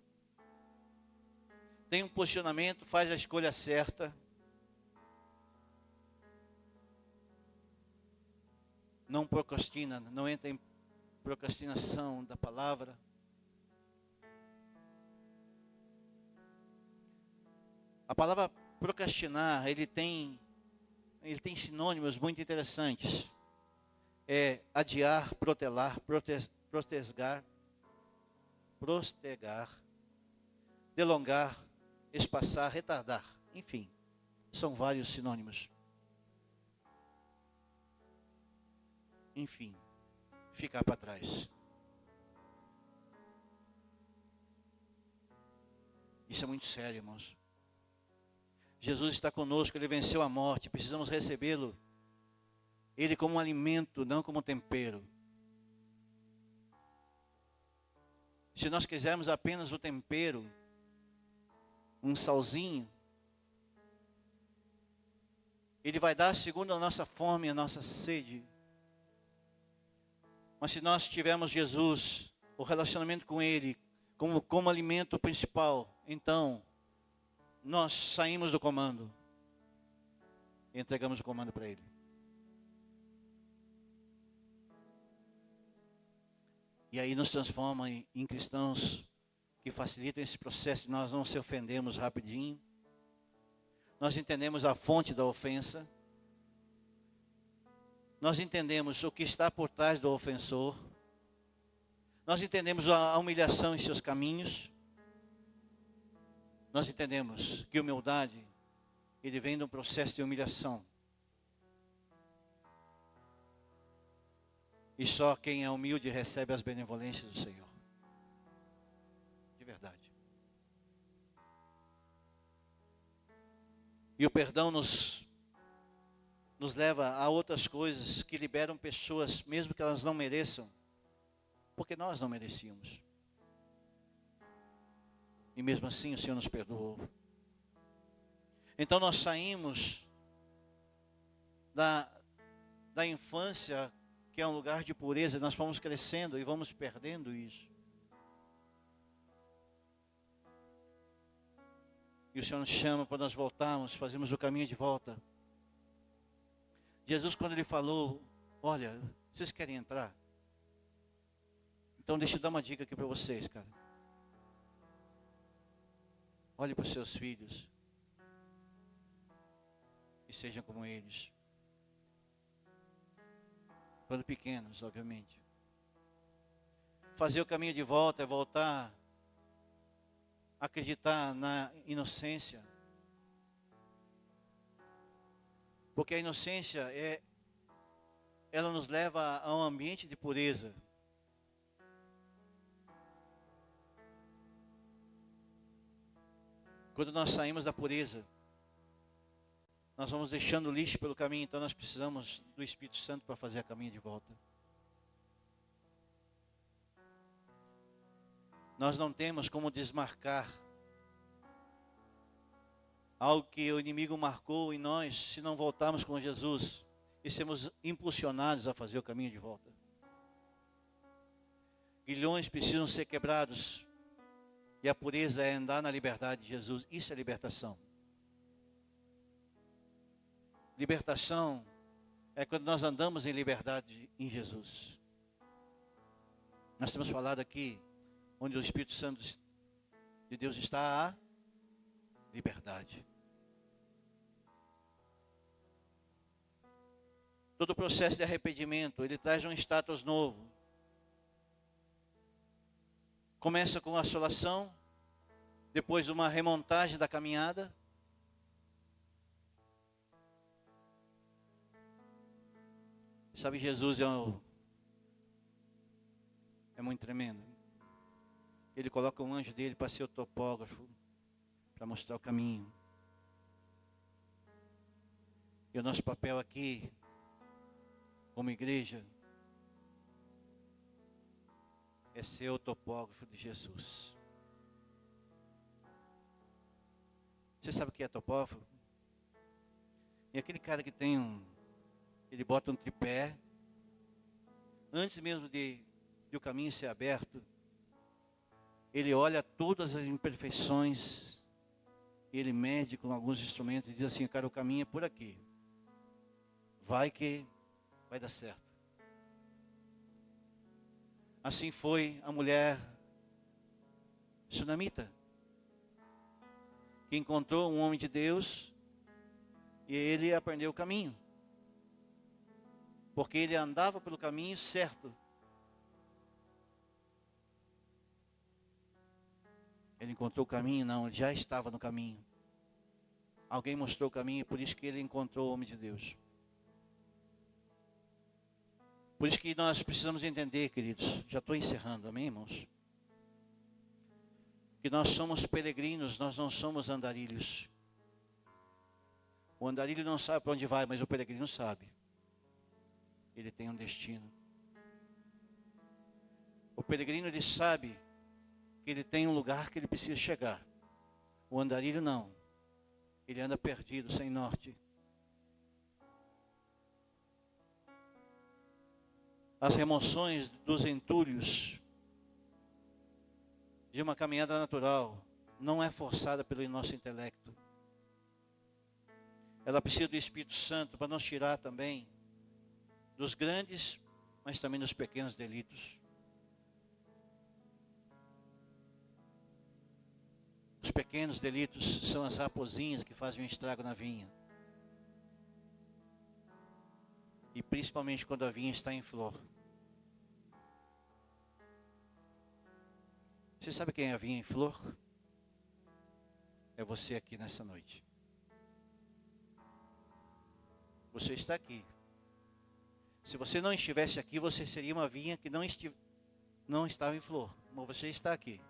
Tem um posicionamento, faz a escolha certa. Não procrastina, não entra em procrastinação da palavra. A palavra procrastinar, ele tem sinônimos muito interessantes. É adiar, protelar, postergar, delongar, espaçar, retardar. Enfim, são vários sinônimos. Enfim, ficar para trás. Isso é muito sério, irmãos. Jesus está conosco, Ele venceu a morte, precisamos recebê-lo. Ele como um alimento, não como um tempero. Se nós quisermos apenas o tempero, um salzinho, Ele vai dar segundo a nossa fome e a nossa sede. Mas se nós tivermos Jesus, o relacionamento com Ele, como alimento principal, então nós saímos do comando e entregamos o comando para Ele. E aí nos transforma em cristãos que facilitam esse processo. Nós não se ofendemos rapidinho. Nós entendemos a fonte da ofensa. Nós entendemos o que está por trás do ofensor. Nós entendemos a humilhação em seus caminhos. Nós entendemos que humildade, ele vem de um processo de humilhação. E só quem é humilde recebe as benevolências do Senhor. De verdade. E o perdão nos leva a outras coisas que liberam pessoas, mesmo que elas não mereçam, porque nós não merecíamos. E mesmo assim o Senhor nos perdoou. Então nós saímos da infância, que é um lugar de pureza, nós vamos crescendo e vamos perdendo isso. E o Senhor nos chama para nós voltarmos, fazermos o caminho de volta. Jesus, quando Ele falou, olha, vocês querem entrar? Então deixa eu dar uma dica aqui para vocês, cara. Olhe para os seus filhos e sejam como eles. Quando pequenos, obviamente. Fazer o caminho de volta é voltar a acreditar na inocência. Porque a inocência ela nos leva a um ambiente de pureza. Quando nós saímos da pureza, nós vamos deixando lixo pelo caminho, então nós precisamos do Espírito Santo para fazer a caminho de volta. Nós não temos como desmarcar algo que o inimigo marcou em nós, se não voltarmos com Jesus e sermos impulsionados a fazer o caminho de volta. Grilhões precisam ser quebrados, e a pureza é andar na liberdade de Jesus. Isso é libertação. Libertação é quando nós andamos em liberdade em Jesus. Nós temos falado aqui, onde o Espírito Santo de Deus está, a liberdade. Todo o processo de arrependimento, ele traz um status novo. Começa com a assolação, depois uma remontagem da caminhada. Sabe, Jesus é muito tremendo. Ele coloca um anjo dele para ser o topógrafo, para mostrar o caminho. E o nosso papel aqui, como igreja, é ser o topógrafo de Jesus. Você sabe o que é topógrafo? E aquele cara que tem ele bota um tripé, antes mesmo de o caminho ser aberto, ele olha todas as imperfeições, ele mede com alguns instrumentos e diz assim: cara, o caminho é por aqui, vai que vai dar certo. Assim foi a mulher sunamita, que encontrou um homem de Deus e ele aprendeu o caminho, porque ele andava pelo caminho certo. Ele encontrou o caminho? Não, ele já estava no caminho. Alguém mostrou o caminho, por isso que ele encontrou o homem de Deus. Por isso que nós precisamos entender, queridos, já estou encerrando, amém, irmãos? Que nós somos peregrinos, nós não somos andarilhos. O andarilho não sabe para onde vai, mas o peregrino sabe. Ele tem um destino. O peregrino, ele sabe que ele tem um lugar que ele precisa chegar. O andarilho não. Ele anda perdido, sem norte. As remoções dos entulhos de uma caminhada natural não é forçada pelo nosso intelecto. Ela precisa do Espírito Santo para nos tirar também dos grandes, mas também dos pequenos delitos. Os pequenos delitos são as raposinhas que fazem um estrago na vinha. E principalmente quando a vinha está em flor. Você sabe quem é a vinha em flor? É você aqui nessa noite. Você está aqui. Se você não estivesse aqui, você seria uma vinha que não estava em flor. Mas você está aqui.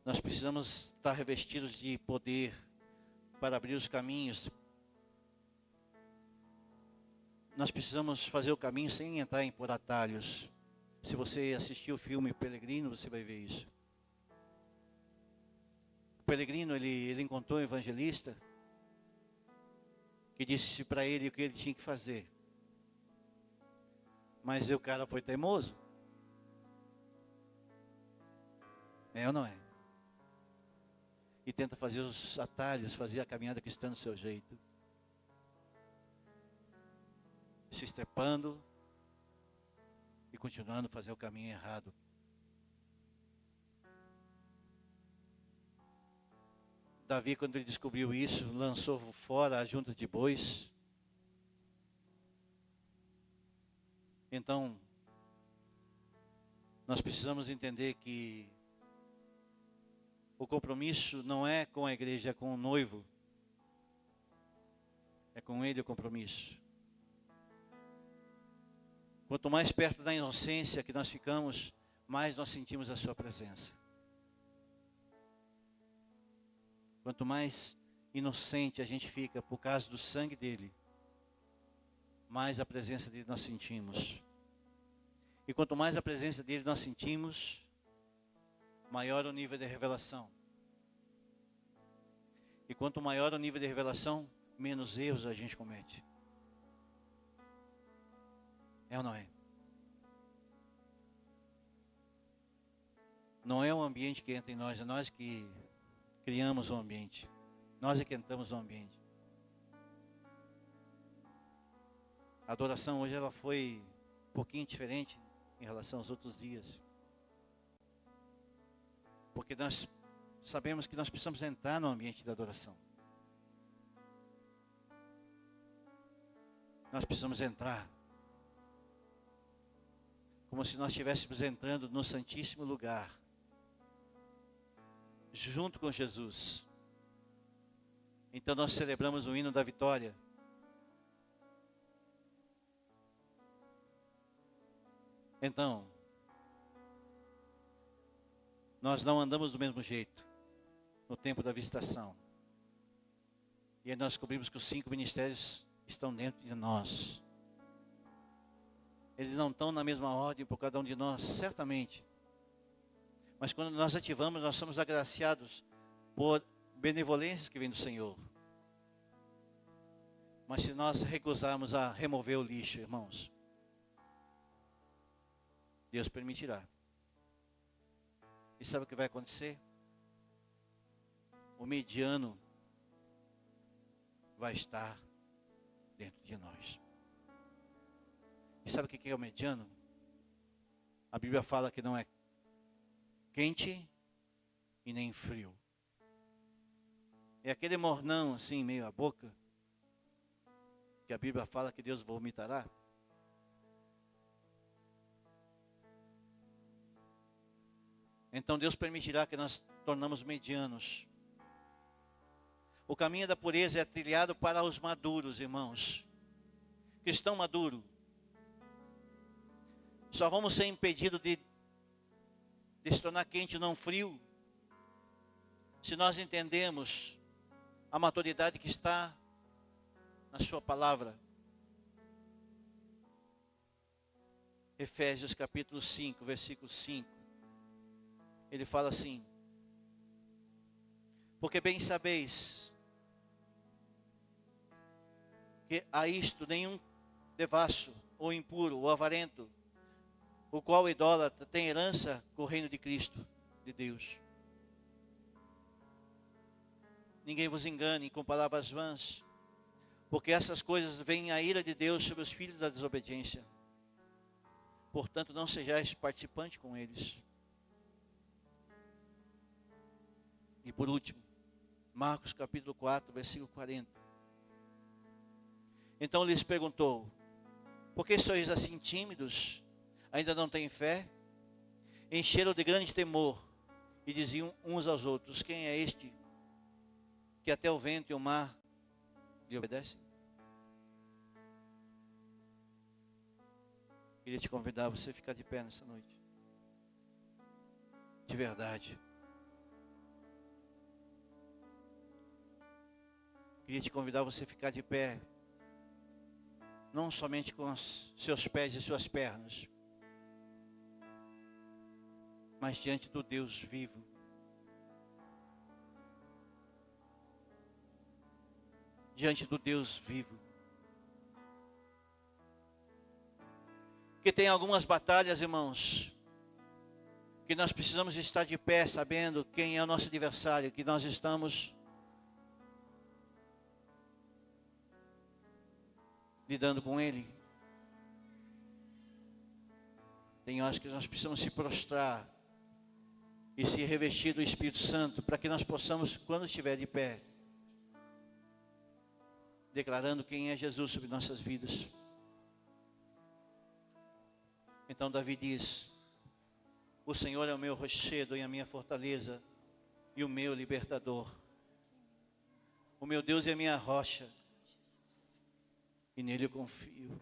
Nós precisamos estar revestidos de poder para abrir os caminhos. Nós precisamos fazer o caminho sem entrar por atalhos. Se você assistir o filme Peregrino, você vai ver isso. O peregrino, ele encontrou um evangelista que disse para ele o que ele tinha que fazer. Mas o cara foi teimoso. É ou não é? E tenta fazer os atalhos, fazer a caminhada cristã do seu jeito. Se estrepando e continuando a fazer o caminho errado. Davi, quando ele descobriu isso, lançou fora a junta de bois. Então, nós precisamos entender que o compromisso não é com a igreja, é com o noivo. É com Ele o compromisso. Quanto mais perto da inocência que nós ficamos, mais nós sentimos a sua presença. Quanto mais inocente a gente fica por causa do sangue dele, mais a presença dele nós sentimos. E quanto mais a presença dele nós sentimos, maior o nível de revelação. E quanto maior o nível de revelação, menos erros a gente comete. É ou não é? Não é o ambiente que entra em nós, é nós que criamos o ambiente. Nós é que entramos no ambiente. A adoração hoje ela foi um pouquinho diferente em relação aos outros dias. Porque nós sabemos que nós precisamos entrar no ambiente da adoração. Nós precisamos entrar como se nós estivéssemos entrando no Santíssimo Lugar, junto com Jesus. Então nós celebramos o hino da vitória. Então, nós não andamos do mesmo jeito no tempo da visitação. E aí nós descobrimos que os 5 ministérios estão dentro de nós. Eles não estão na mesma ordem por cada um de nós, certamente. Mas quando nós ativamos, nós somos agraciados por benevolências que vêm do Senhor. Mas se nós recusarmos a remover o lixo, irmãos, Deus permitirá. E sabe o que vai acontecer? O mediano vai estar dentro de nós. E sabe o que é o mediano? A Bíblia fala que não é quente e nem frio. É aquele mornão assim, meio a boca, que a Bíblia fala que Deus vomitará. Então Deus permitirá que nós tornamos medianos. O caminho da pureza é trilhado para os maduros, irmãos. Cristão maduro. Só vamos ser impedidos de se tornar quente e não frio, se nós entendemos a maturidade que está na sua palavra. Efésios capítulo 5, versículo 5. Ele fala assim: porque bem sabeis que a isto nenhum devasso, ou impuro, ou avarento, o qual idólatra tem herança com o reino de Cristo, de Deus. Ninguém vos engane com palavras vãs, porque essas coisas vêm a ira de Deus sobre os filhos da desobediência. Portanto, não sejais participantes com eles. E por último, Marcos capítulo 4, versículo 40. Então lhes perguntou: por que sois assim tímidos? Ainda não têm fé? Encheram de grande temor e diziam uns aos outros: quem é este que até o vento e o mar lhe obedecem? Queria te convidar a você ficar de pé nessa noite. De verdade. Queria te convidar a você ficar de pé. Não somente com os seus pés e suas pernas, mas diante do Deus vivo. Diante do Deus vivo. Porque tem algumas batalhas, irmãos, que nós precisamos estar de pé, sabendo quem é o nosso adversário, que nós estamos lidando com ele. Tem horas que nós precisamos se prostrar e se revestir do Espírito Santo, para que nós possamos, quando estiver de pé, declarando quem é Jesus sobre nossas vidas. Então Davi diz: o Senhor é o meu rochedo e a minha fortaleza e o meu libertador. O meu Deus é a minha rocha, e nele eu confio.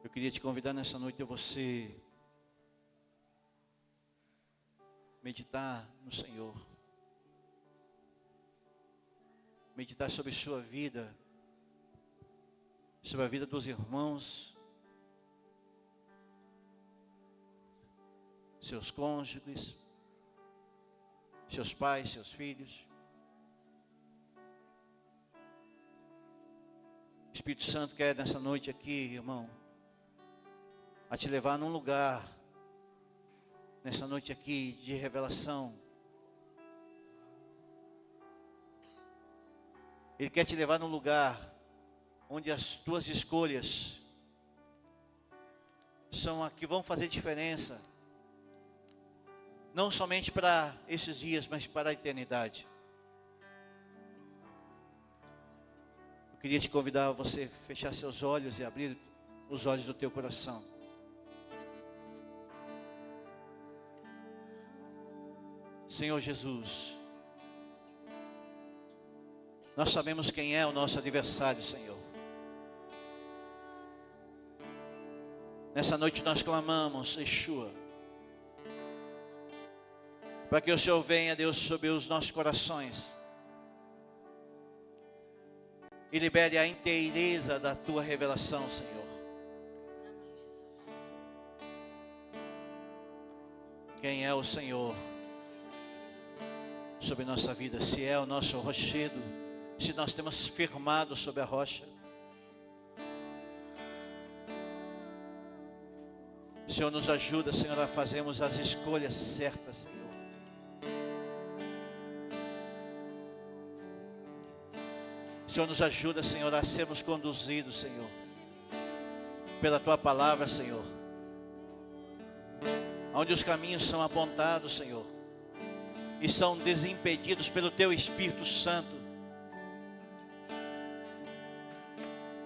Eu queria te convidar nessa noite a você meditar no Senhor. Meditar sobre sua vida, sobre a vida dos irmãos, seus cônjuges, seus pais, seus filhos. O Espírito Santo quer nessa noite aqui, irmão, a te levar num lugar, nessa noite aqui de revelação. Ele quer te levar num lugar onde as tuas escolhas são as que vão fazer diferença. Não somente para esses dias, mas para a eternidade. Eu queria te convidar a você fechar seus olhos e abrir os olhos do teu coração. Senhor Jesus, nós sabemos quem é o nosso adversário, Senhor. Nessa noite nós clamamos, Yeshua, para que o Senhor venha, Deus, sobre os nossos corações e libere a inteireza da tua revelação, Senhor. Quem é o Senhor sobre nossa vida? Se é o nosso rochedo, se nós temos firmado sobre a rocha. O Senhor nos ajuda, Senhor, a fazermos as escolhas certas, Senhor. O Senhor nos ajuda, Senhor, a sermos conduzidos, Senhor, pela Tua palavra, Senhor. Onde os caminhos são apontados, Senhor, e são desimpedidos pelo Teu Espírito Santo.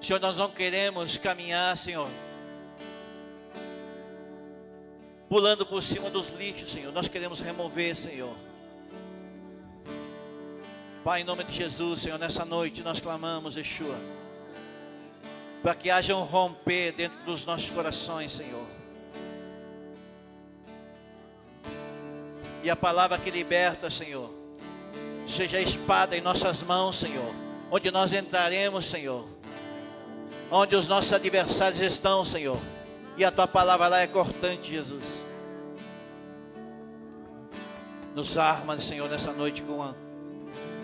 Senhor, nós não queremos caminhar, Senhor, pulando por cima dos lixos, Senhor. Nós queremos remover, Senhor. Pai, em nome de Jesus, Senhor, nessa noite nós clamamos, Yeshua, para que haja um romper dentro dos nossos corações, Senhor. E a palavra que liberta, Senhor, seja a espada em nossas mãos, Senhor, onde nós entraremos, Senhor, onde os nossos adversários estão, Senhor, e a Tua palavra lá é cortante, Jesus. Nos arma, Senhor, nessa noite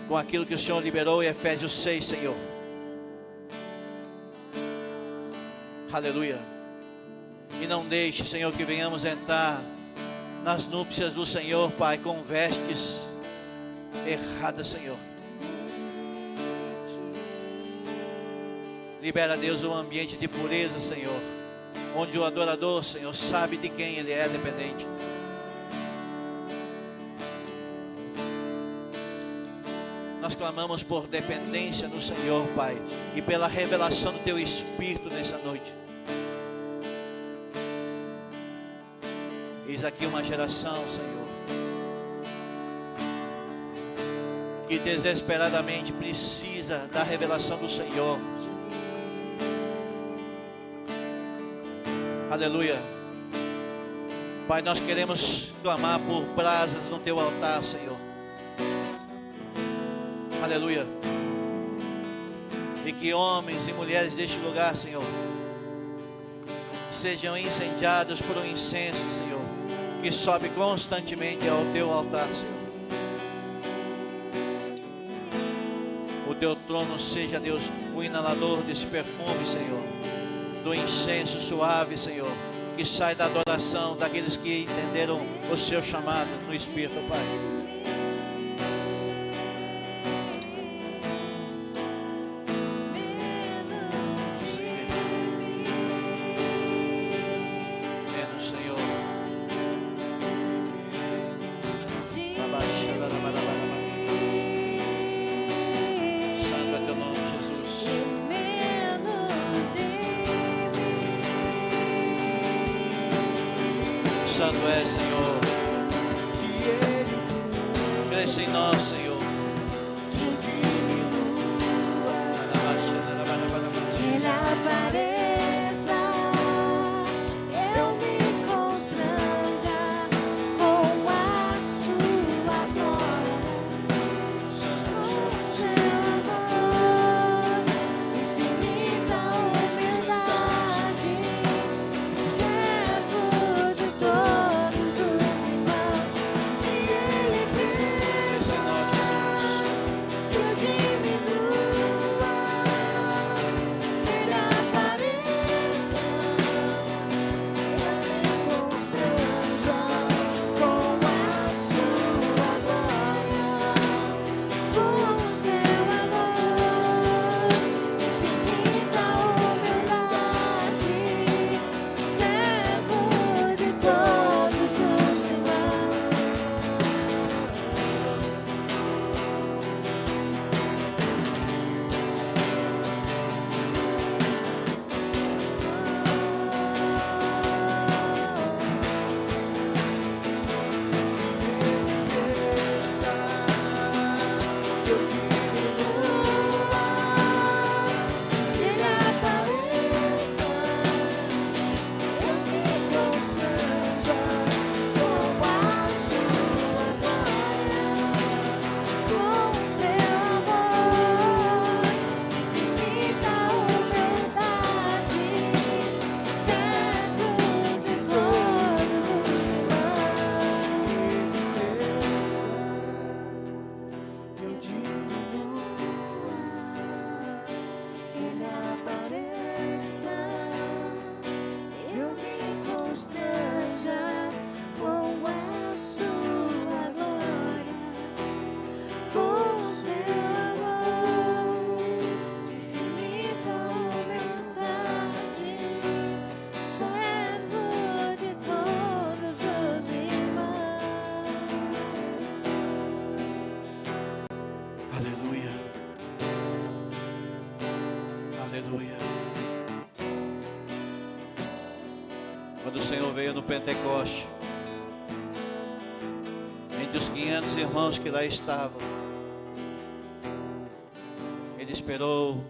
com aquilo que o Senhor liberou em Efésios 6, Senhor. Aleluia. E não deixe, Senhor, que venhamos entrar nas núpcias do Senhor, Pai, com vestes erradas, Senhor. Libera, Deus, um ambiente de pureza, Senhor, onde o adorador, Senhor, sabe de quem ele é dependente. Nós clamamos por dependência no Senhor, Pai, e pela revelação do Teu Espírito nessa noite. Eis aqui uma geração, Senhor, que desesperadamente precisa da revelação do Senhor. Aleluia. Pai, nós queremos clamar por brasas no Teu altar, Senhor. Aleluia. E que homens e mulheres deste lugar, Senhor, sejam incendiados por um incenso, Senhor, que sobe constantemente ao Teu altar, Senhor. O Teu trono seja, Deus, o inalador desse perfume, Senhor, do incenso suave, Senhor, que sai da adoração daqueles que entenderam o Seu chamado no Espírito, Pai. Santo é, Senhor. Cresça em nós, Senhor. Quando o Senhor veio no Pentecoste, entre os 500 irmãos que lá estavam, Ele esperou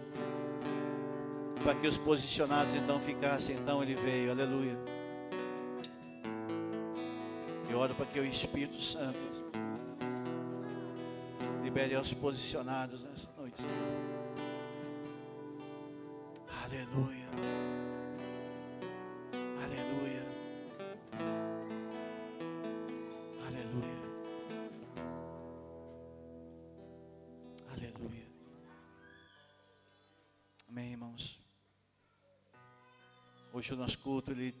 para que os posicionados então ficassem. Então Ele veio, aleluia. Eu oro para que o Espírito Santo libere aos posicionados nessa noite, Senhor. Aleluia. Aleluia. Aleluia. Aleluia. Amém, irmãos. Hoje o nosso culto, ele